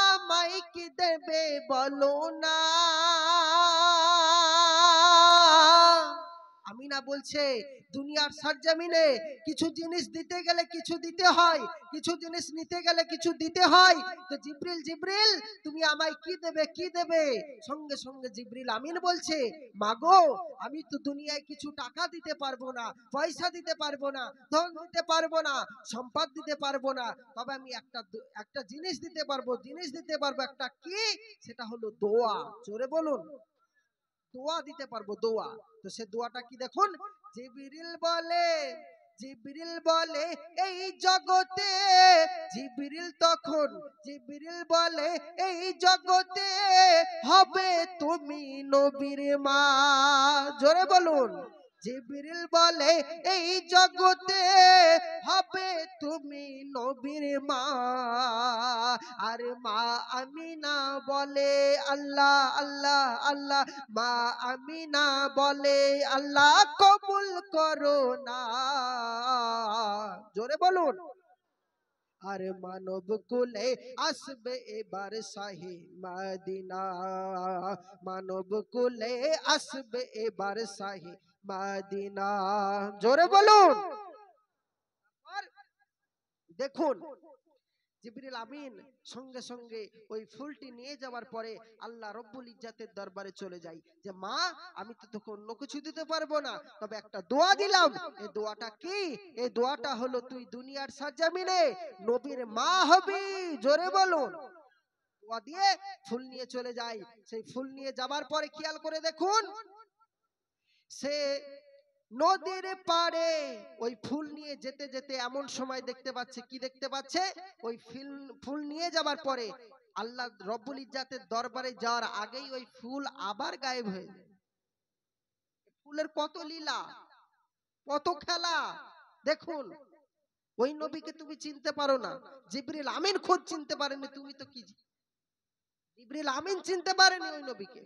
আমায় কি দেবে বলো না। আমিনা বলছে দুনিয়ার সরজমিনে কিছু জিনিস দিতে গেলে কিছু দিতে হয়, কিছু জিনিস নিতে গেলে কিছু দিতে হয়। তো জিবরিল জিবরিল তুমি আমায় কি দেবে, কি দেবে? সঙ্গে সঙ্গে জিবরিল আমিন বলছে, মাগো আমি তো দুনিয়ায় কিছু টাকা দিতে পারবো না, পয়সা দিতে পারবো না, ধন দিতে পারবো না, সম্পদ দিতে পারবো না, তবে আমি একটা জিনিস দিতে পারবো, জিনিস দিতে পারবো একটা, কি? সেটা হলো দোয়া। জোরে বলুন, দোয়া দিতে পারবো, দোয়া। তো সে দোয়াটা কি দেখুন, জিবরিল বলে, জিবরিল বলে এই জগতে, জিবরিল বলে এই জগতে হবে তুমি নবীর মা। জোরে বলুন, জিবরিল বলে এই জগতে হবে তুমি নবীর মা। আর মা আমিনা বলে আল্লাহ আল্লাহ আল্লাহ, মা আমিনা বলে আল্লাহ কবুল করো না। জোরে বলুন। আর মানব কুলে আসবে এবার শাহী মদিনা, মানব কুলে আসবে এবার শাহী মদিনা। জোরে বলুন। দেখুন জিবরিল আমিন সঙ্গে সঙ্গে ওই ফুলটি নিয়ে যাওয়ার পরে আল্লাহ রব্বুল ইজ্জাতের দরবারে চলে যায়, যে মা আমি তো তোকে অন্য কিছু দিতে পারবো না, তবে একটা দোয়া দিলাম। এই দোয়াটা কি? এই দোয়াটা হলো তুই দুনিয়ার সরজমিনে নবীর মা হবি। জোরে বলুন। দোয়া দিয়ে ফুল নিয়ে চলে যায়। সেই ফুল নিয়ে যাবার পরে খেয়াল করে দেখুন, সে নদীর পাড়ে ওই ফুল নিয়ে যেতে যেতে এমন সময় দেখতে পাচ্ছে, কি দেখতে পাচ্ছে? ওই ফুল নিয়ে যাবার পরে আল্লাহ রব্বুল ইজ্জাতের দরবারে যাওয়ার আগেই ওই ফুল আবার গায়েব হয়ে যায়। ফুলের কত লীলা, কত খেলা দেখুন। ওই নবীকে তুমি চিনতে পারো না, জিবরিল আমিন খোদ চিনতে পারেনি, তুমি তো কি? জিবরিল আমিন চিনতে পারেনি ওই নবীকে।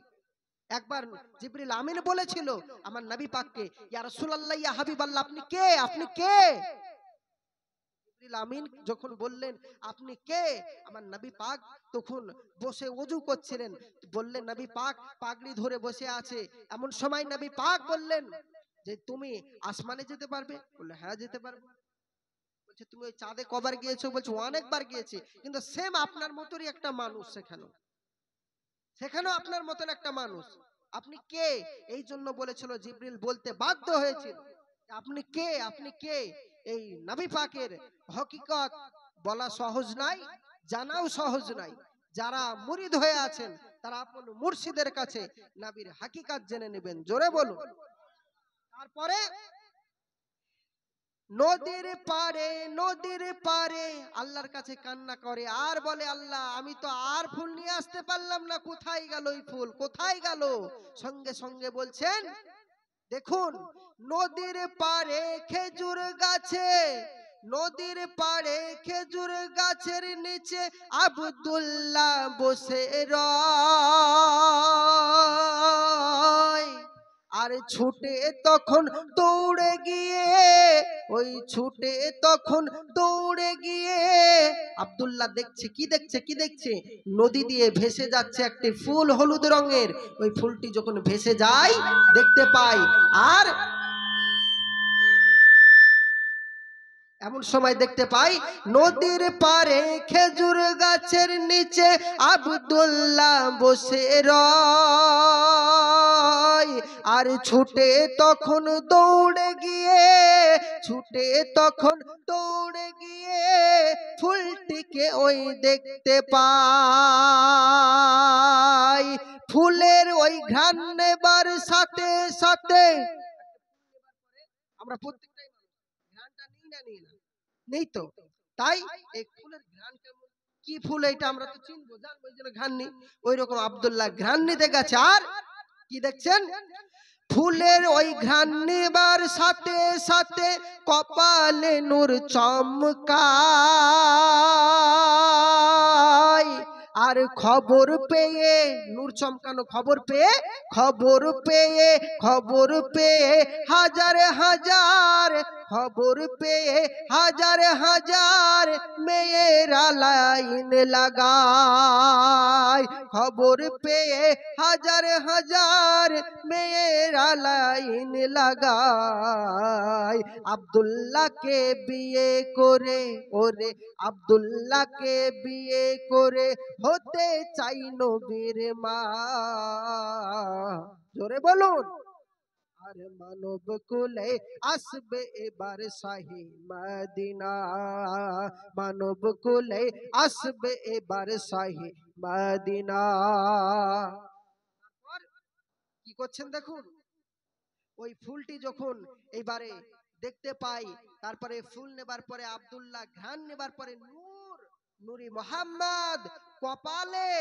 একবার জিবরিল আমিন বলেছিল আমার নবী পাককে, ইয়া রাসূলুল্লাহ ইয়া হাবিবাল্লাহ, আপনি কে, আপনি কে? জিবরিল আমিন যখন বললেন আপনি কে, আমার নবী পাক তখন বসে ওযু করছিলেন। বললেন নবী পাক পাগড়ি ধরে বসে আছে। এমন সময় নবী পাক বললেন যে তুমি আসমানে যেতে পারবে? বলল হ্যাঁ যেতে পারবো। বলছে তুমি ওই চাঁদে কবার গিয়েছো? বলছে অনেকবার গিয়েছি, কিন্তু সেম আপনার মতোই একটা মানুষ সেখানেও আপনার মতন একটা মানুষ। আপনি কে? এই জন্য বলেছিল, জিবরিল বলতে বাধ্য হয়েছিল আপনি কে, আপনি কে? এই নবী পাকের হকিকত বলা সহজ নাই, জানাও সহজ নাই। যারা মুরিদ হয়ে আছেন তারা আপন মুর্শিদের কাছে নবীর হকিকত জেনে নেবেন। জোরে বলুন। তারপরে নদীর পারে আল্লাহর কাছে কান্না করে আর বলে, আল্লাহ আমি তো আর ফুল নিয়ে আসতে পারলাম না, কোথায় গেল ওই ফুল, কোথায় গেল? সঙ্গে সঙ্গে বলছেন দেখুন, নদীর পারে খেজুর গাছে, নদীর পাড়ে খেজুর গাছের নিচে আব্দুল্লাহ বসে রয়। আর ছুটে তখন দৌড়ে গিয়ে, ওই ছুটে তখন দৌড়ে গিয়ে আব্দুল্লাহ দেখছে, কি দেখছে, কি দেখছে? নদী দিয়ে ভেসে যাচ্ছে একটি ফুল হলুদ রঙের। ওই ফুলটি যখন ভেসে যায় দেখতে পায়, আর এমন সময় দেখতে পাই নদীর পারে খেজুর গাছের নিচে আব্দুল্লাহ বসে রয়। আর ছুটে তখন দৌড়ে গিয়ে, ছুটে তখন দৌড়ে গিয়ে ফুলটিকে ওই দেখতে পাই। ফুলের ওই ঘ্রাণ নেবার সাথে সাথে, আমরা প্রত্যেকটাই ঘ্রাণটা নিই না নিই না, নেই তো। তাই এই ফুলের ঘ্রাণ কেমন, কি ফুল এটা আমরা তো চিনবো জানবো, এই জন্য ঘ্রাণ নিই। ওই রকম আব্দুল্লাহ ঘ্রাণ নিতে গেছে, আর কি দেখছেন, ফুলের ওই ঘ্রাণ নেবার সাথে সাথে কপালে নূর চমকায়। আর খবর পেয়ে, নূর চমকানো খবর পেয়ে, খবর পেয়ে, খবর পেয়ে হাজার হাজার, খবর পেয়ে হাজার হাজার মেয়েরা লাইন লাগায়। খবর পেয়ে হাজার হাজার মেয়েরা লাইন লাগায়। আব্দুল্লাহকে বিয়ে করে, ওরে আব্দুল্লাহকে বিয়ে করে হতে চাই নবীর মা। জোরে বলুন। আর মানব কুলে আসবে এবার শাহী মদিনা, মানব কুলে আসবে এবার শাহী মদিনা। কি করছেন দেখুন, ওই ফুলটি যখন এইবারে দেখতে পাই, তারপরে ফুল নেবার পরে আব্দুল্লাহ ঘ্রাণ নেবার পরে নূর, নূরি মোহাম্মদ কপালে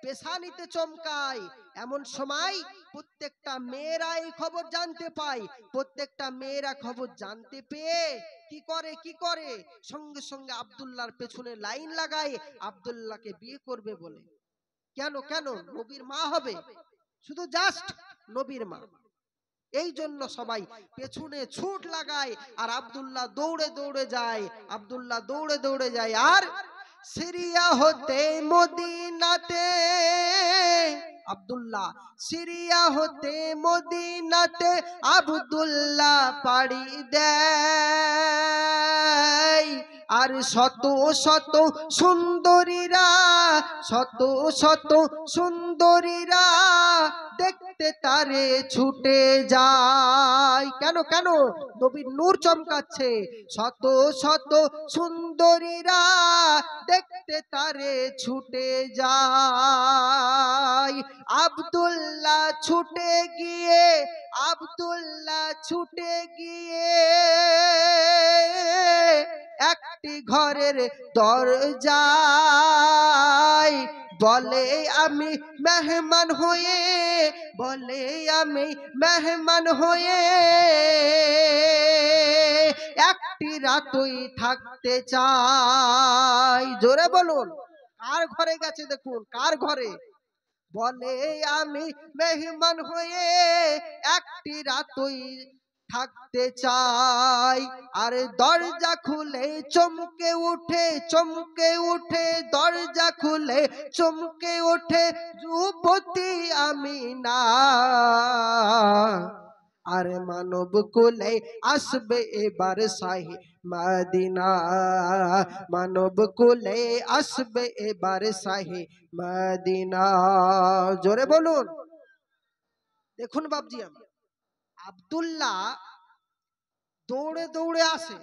পেশানিতে চমকায়। এমন সময় প্রত্যেকটা মেয়েরা এই খবর জানতে পায়। প্রত্যেকটা মেয়েরা খবর জানতে পেয়ে কি করে, কি করে সঙ্গে সঙ্গে আব্দুল্লাহর পেছনে লাইন লাগায় আব্দুল্লাহকে বিয়ে করবে বলে। কেন, কেন নবীর মা হবে, শুধু জাস্ট নবীর মা। এই জন্য সবাই পেছনে ছুট লাগায়, আর আব্দুল্লাহ দৌড়ে দৌড়ে যায়, আব্দুল্লাহ দৌড়ে দৌড়ে যায়। আর সিরিয়া হতে মদিনাতে, আব্দুল্লাহ সিরিয়া হতে মদিনাতে আব্দুল্লাহ পাড়ি দেয়। আর শত শত সুন্দরীরা, শত শত সুন্দরীরা দেখতে তারে ছুটে যায়। কেন, কেন নবীর নূর চমকাচ্ছে। শত শত সুন্দরীরা দেখতে তারে ছুটে যায়। আব্দুল্লাহ ছুটে গিয়ে, আব্দুল্লাহ ছুটে গিয়ে একটি ঘরের দরজায় বলে আমি মেহমান হয়ে, বলে আমি মেহমান হয়ে একটি রাতই থাকতে চাই। জোরে বলুন, কার ঘরে গেছে দেখুন, কার ঘরে, বলে আমি মেহমান হয়ে একটি রাতই থাকতে চাই। আর দরজা খুলে চমকে উঠে, চমকে উঠে দরজা খুলে চমকে ওঠে যুবতী আমিনা। আর মানব কুলে আসবে এবার শাহী মদিনা, মানব কুলে আসবে এবার শাহী মদিনা। জোরে বলুন। দেখুন বাবজি, আব্দুল্লাহ দৌড়ে দৌড়ে আসে,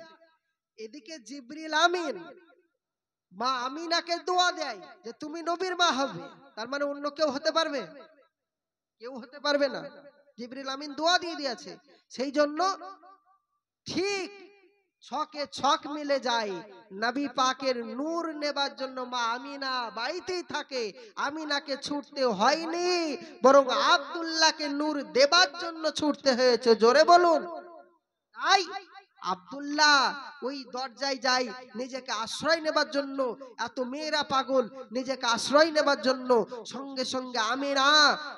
এদিকে জিবরিল আমিন মা আমিনাকে দোয়া দেয় যে তুমি নবীর মা হবে। তার মানে অন্য কেউ হতে পারবে, কেউ হতে পারবে না। জিবরিল আমিন দোয়া দিয়ে দিয়েছে, সেই জন্য ঠিক ছকে ছক মিলে যায়। নবী পাকের নূর নেবার জন্য মা আমিনা বাড়িতেই থাকে, আমিনাকে ছুটতে হয়নি, বরং আব্দুল্লাহকে নূর দেবার জন্য ছুটতে হয়েছে। জোরে বলুন। তাই আব্দুল্লাহ ওই দরজায় যায় নিজেকে আশ্রয় নেবার জন্য। এত মেয়েরা পাগল নিজেকে আশ্রয় নেবার জন্য। সঙ্গে সঙ্গে আমিনা,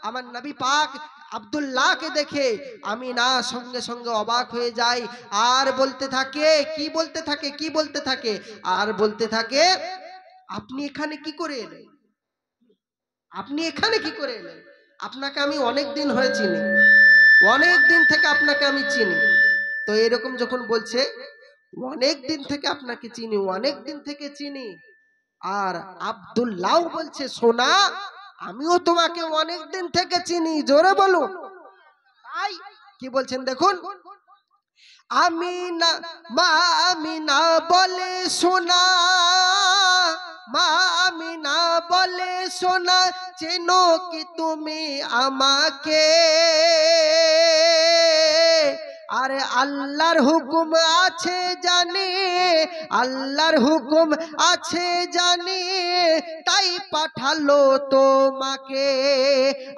আমার নবী পাক আব্দুল্লাহকে দেখে আমিনা সঙ্গে সঙ্গে অবাক হয়ে যায়, আর বলতে থাকে, কি বলতে থাকে, কি বলতে থাকে, আর বলতে থাকে আপনি এখানে কি করে এলেন, আপনি এখানে কি করে এলেন, আপনাকে আমি অনেক দিন হয়ে চিনি, অনেক দিন থেকে আপনাকে আমি চিনি। তো এরকম যখন বলছে অনেক দিন থেকে আপনাকে চিনি, অনেক দিন থেকে চিনি, আর আব্দুল্লাহ বলছে সোনা আমিও তোমাকে অনেক দিন থেকে চিনি। জোরে বলুন। তাই কি বলছেন দেখুন, আমিনা মা আমিনা বলে শোনা, মা আমিনা বলে শোনা, চেনো কি তুমি আমাকে? আরে আল্লাহর হুকুম আছে জানি, আল্লাহর হুকুম আছে জানি, তাই পাঠালো তোমাকে।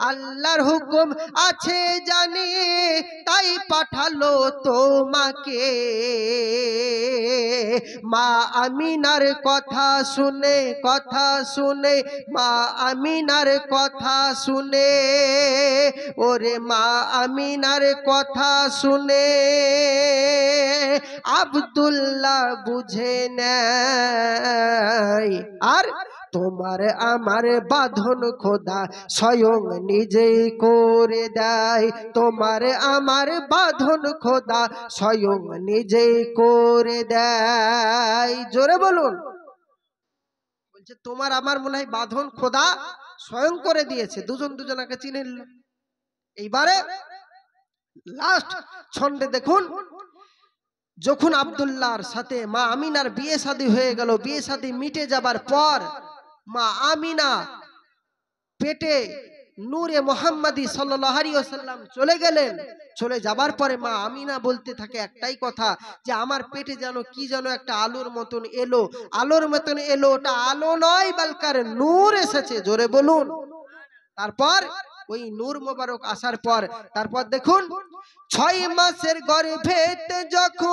আল্লাহর হুকুম আছে জানি, তাই পাঠালো তোমাকে। মা আমিনার কথা শুনে, কথা শুনে, মা আমিনার কথা শুনে, ওরে মা আমিনার কথা শুনে আব্দুল্লাহ বুঝে নেয়। আর তোমার আমার বাঁধন খোদা স্বয়ং নিজেই করে দেয়, তোমার আমার বাঁধন খোদা স্বয়ং নিজেই করে দেয়। জোরে বলুন। বলছে তোমার আমার মনে হয় বাঁধন খোদা স্বয়ং করে দিয়েছে, দুজন দুজনাকে চিনে নিল। এইবারে লাস্ট ছন্দে দেখুন, যখন আব্দুল্লাহর সাথে মা আমিনার বিয়ে শাদী হয়ে গেল, বিয়ে শাদী মিটে যাবার পর মা আমিনা পেটে নূরে মোহাম্মদী সাল্লাল্লাহু আলাইহি ওয়াসাল্লাম চলে গেলেন। চলে যাবার পরে মা আমিনা বলতে থাকে একটাই কথা, যে আমার পেটে যেন কি যেন একটা আলোর মতন এলো, আলোর মতন এলো, ওটা আলো নয় বলকার নূর এসেছে। জোরে বলুন। তারপর ওই নূর মোবারক আসার পর তারপর দেখুন 6 মাসের গর্ভেতে যখন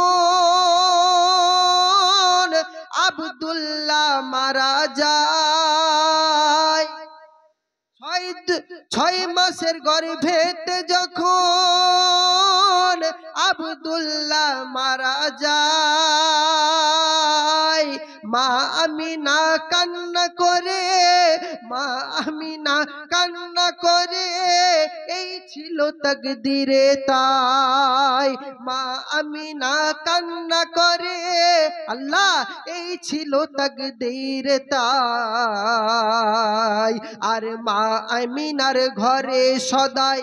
আব্দুল্লাহ মারা যায়, 6 মাসের গর্ভেতে যখন আব্দুল্লাহ মারা যায়, মা আমিনা কান্না করে, মা আমিনা কান্না করে, এই ছিল তাকদীরে তাই। মা আমিনা কান্না করে, আল্লাহ এই ছিল তাকদীরে তাই। আর মা আমিনার ঘরে সদাই,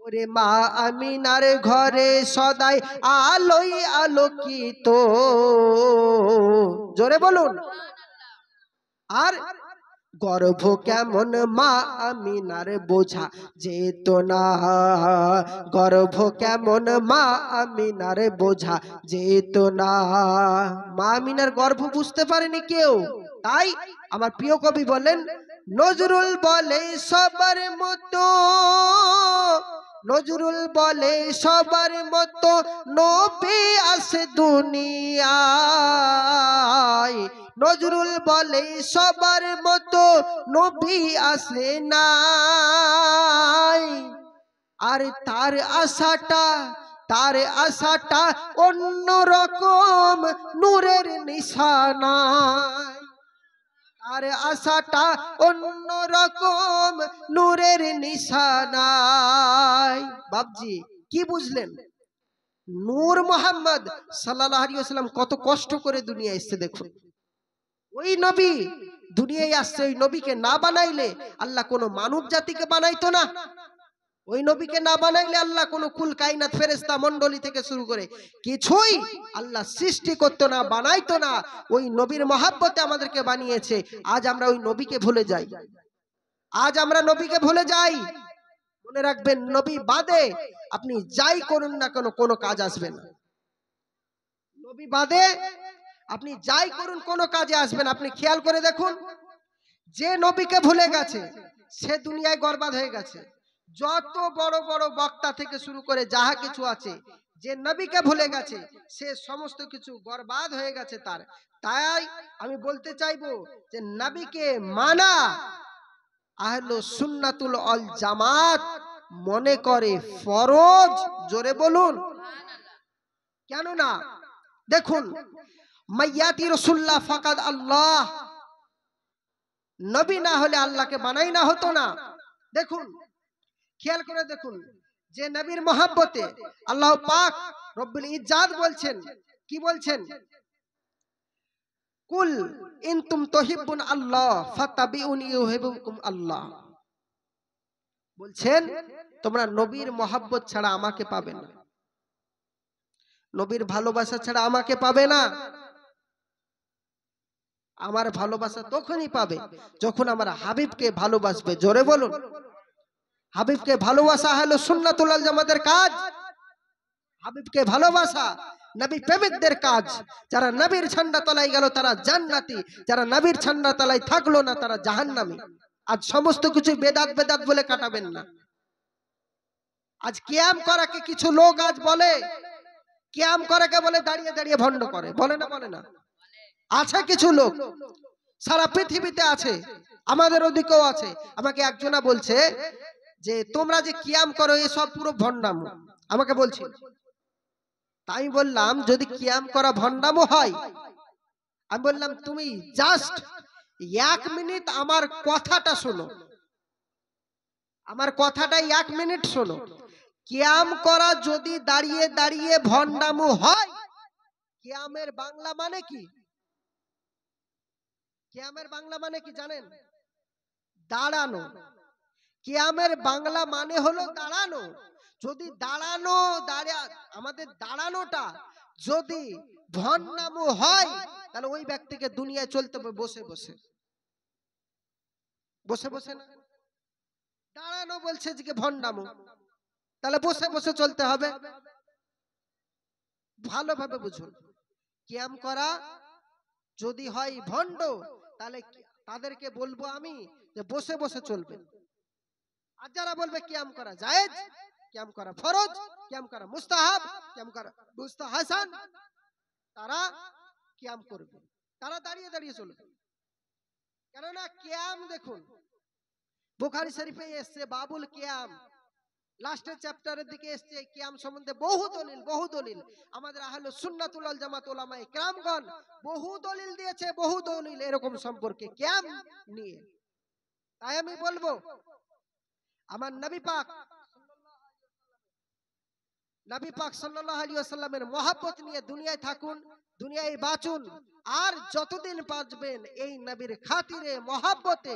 ওরে মা আমিনার ঘরে সদাই আলোই আলোকিত। জোরে বলুন। আর গর্ভ কেমন মা আমিনার বোঝা যেত না, গর্ভ কেমন মা আমিনার বোঝা যেত না। মা আমিনার গর্ভ বুঝতে পারেনি কেউ। তাই আমার প্রিয় কবি বলেন, নজরুল বলে সবার মতো, নজরুল বলে সবার মতো নবী আসে দুনিয়ায়, নজরুল বলে সবার মতো নবী আসে নাই। আর তার আশাটা, তার আশাটা অন্য রকম নূরের নিশানায়, তার আশাটা অন্য রকম নূরের নিশানায়। বাপজি কি বুঝলেন? নূর মোহাম্মদ সাল্লাল্লাহু আলাইহি ওয়াসাল্লাম কত কষ্ট করে দুনিয়া এসেছে দেখুন। ওই নবী দুনিয়ায় আসছে, ওই নবীকে না বানাইলে আল্লাহ কোনো মানব জাতিকে বানাইতো না। ওই নবীকে না বানাইলে আল্লাহ কোনো কুল কায়নাত ফেরেশতা মণ্ডলী থেকে শুরু করে কিছুই আল্লাহ সৃষ্টি করতো না, বানাইতো না। ওই নবীর মহাব্বতে আমাদেরকে বানিয়েছে। আজ আমরা ওই নবীকে ভুলে যাই, আজ আমরা নবীকে ভুলে যাই। মনে রাখবেন, নবী বাদে আপনি যাই করুন না কেন কোনো কাজ আসবে না। নবী বাদে আপনি যাই করুন কোনো কাজে আসবে না। আপনি খেয়াল করে দেখুন, যে নবীকে ভুলে গেছে সে দুনিয়ায় বরবাদ হয়ে গেছে। যত বড় বড় বক্তা থেকে শুরু করে যাহা কিছু আছে, যে নবীকে ভুলে গেছে সে সমস্ত কিছু বরবাদ হয়ে গেছে তার। তাই আমি বলতে চাইবো যে নবীকে মানা আহলে সুন্নাতুল ওয়াল জামাত মনে করে ফরজ। জোরে বলুন। কেন না দেখুন, মাইয়াতি রাসূলুল্লাহ ফাকাদ আল্লাহ, নবী না হলে আল্লাহকে বানাই না হতো না। দেখুন খেয়াল করে দেখুন, যে নবীর মহব্বতে আল্লাহ পাক রব্বুল ইজ্জাত বলছেন, কি বলছেন? কুল ইন তুম তুহিব্বুন আল্লাহ ফাত্তাবিউনি ইউহিব্বুকুম আল্লাহ। বলছেন তোমরা নবীর মহাব্বত ছাড়া আমাকে পাবে না, নবীর ভালোবাসা ছাড়া আমাকে পাবে না। আমার ভালোবাসা তখনই পাবে যখন আমার হাবিবকে ভালোবাসবে। জোরে বলুন। হাবিবকে ভালোবাসা হলো সুন্নাতুল ওয়াল জামাতের কাজ। হাবিবকে ভালোবাসা নবী প্রেমিকদের কাজ। যারা নবীর ঝান্ডা তলায় গেল তারা জান্নাতি, যারা নবীর ঝান্ডা তলায় থাকলো না তারা জাহান্নামী। আজ সমস্ত কিছু বেদাত বেদাত বলে কাটাবেন না। আজ কিয়াম করাকে কিছু লোক আজ বলে, কিয়াম করাকে বলে দাঁড়িয়ে দাঁড়িয়ে ভণ্ড করে, বলে না বলে না? আছে কিছু লোক, সারা পৃথিবীতে আছে, আমাদের ওদিকেও আছে। আমাকে একজনা বলছে যে তোমরা যে কিয়াম করো এসব পুরো ভণ্ডামো, আমাকে বলছিল। তাই বললাম যদি কিয়াম করা ভণ্ডামো হয়, আমি বললাম তুমি জাস্ট 1 মিনিট আমার কথাটা শোনো, আমার কথাটাই 1 মিনিট শোনো। কিয়াম করা যদি দাঁড়িয়ে দাঁড়িয়ে ভণ্ডামো হয়, কিয়ামের বাংলা মানে কি? কিয়ামের বাংলা মানে কি জানেন? দাঁড়ানো। কিয়ামের বাংলা মানে হলো দাঁড়ানো। যদি দাঁড়ানো আমাদের দাঁড়ানোটা যদি ভণ্ডামো হয়, তাহলে ওই ব্যক্তিকে দুনিয়ায় চলতে হবে বসে বসে, বসে বসে না। দাঁড়ানো বলছে যে ভণ্ডামো, তাহলে বসে বসে চলতে হবে। ভালোভাবে বুঝুন। কিয়াম করা যদি হয় ভণ্ড, তাহলে তাদেরকে বলবো আমি যে বসে বসে চলবে। আর যারা বলবে কিয়াম করা জায়েজ, কিয়াম করা ফরজ, কিয়াম করা মুস্তাহাব, কিয়াম করা মুস্তাহাসান, তারা কিয়াম করবে, তারা দাঁড়িয়ে দাঁড়িয়ে চলবে। কেননা কিয়াম দেখুন বুখারী শরীফে এসেছে বাবুল কিয়াম, লাস্টের চ্যাপ্টারের দিকে এসেছে কিয়াম সম্বন্ধে বহু দলিল, বহু দলিল। আমাদের আহলুস সুন্নাতুল ওয়াল জামাত উলামায়ে কেরামগণ বহু দলিল দিয়েছে, বহু দলিল এরকম সম্পর্কে কিয়াম নিয়ে। তাই আমি বলবো আমার নবী পাক সাল্লাল্লাহু আলাইহি ওয়াসাল্লামের মহব্বত নিয়ে দুনিয়ায় থাকুন, দুনিয়ায় বাঁচুন, আর যতদিন বাঁচবেন এই নবীর খাতিরে মহব্বতে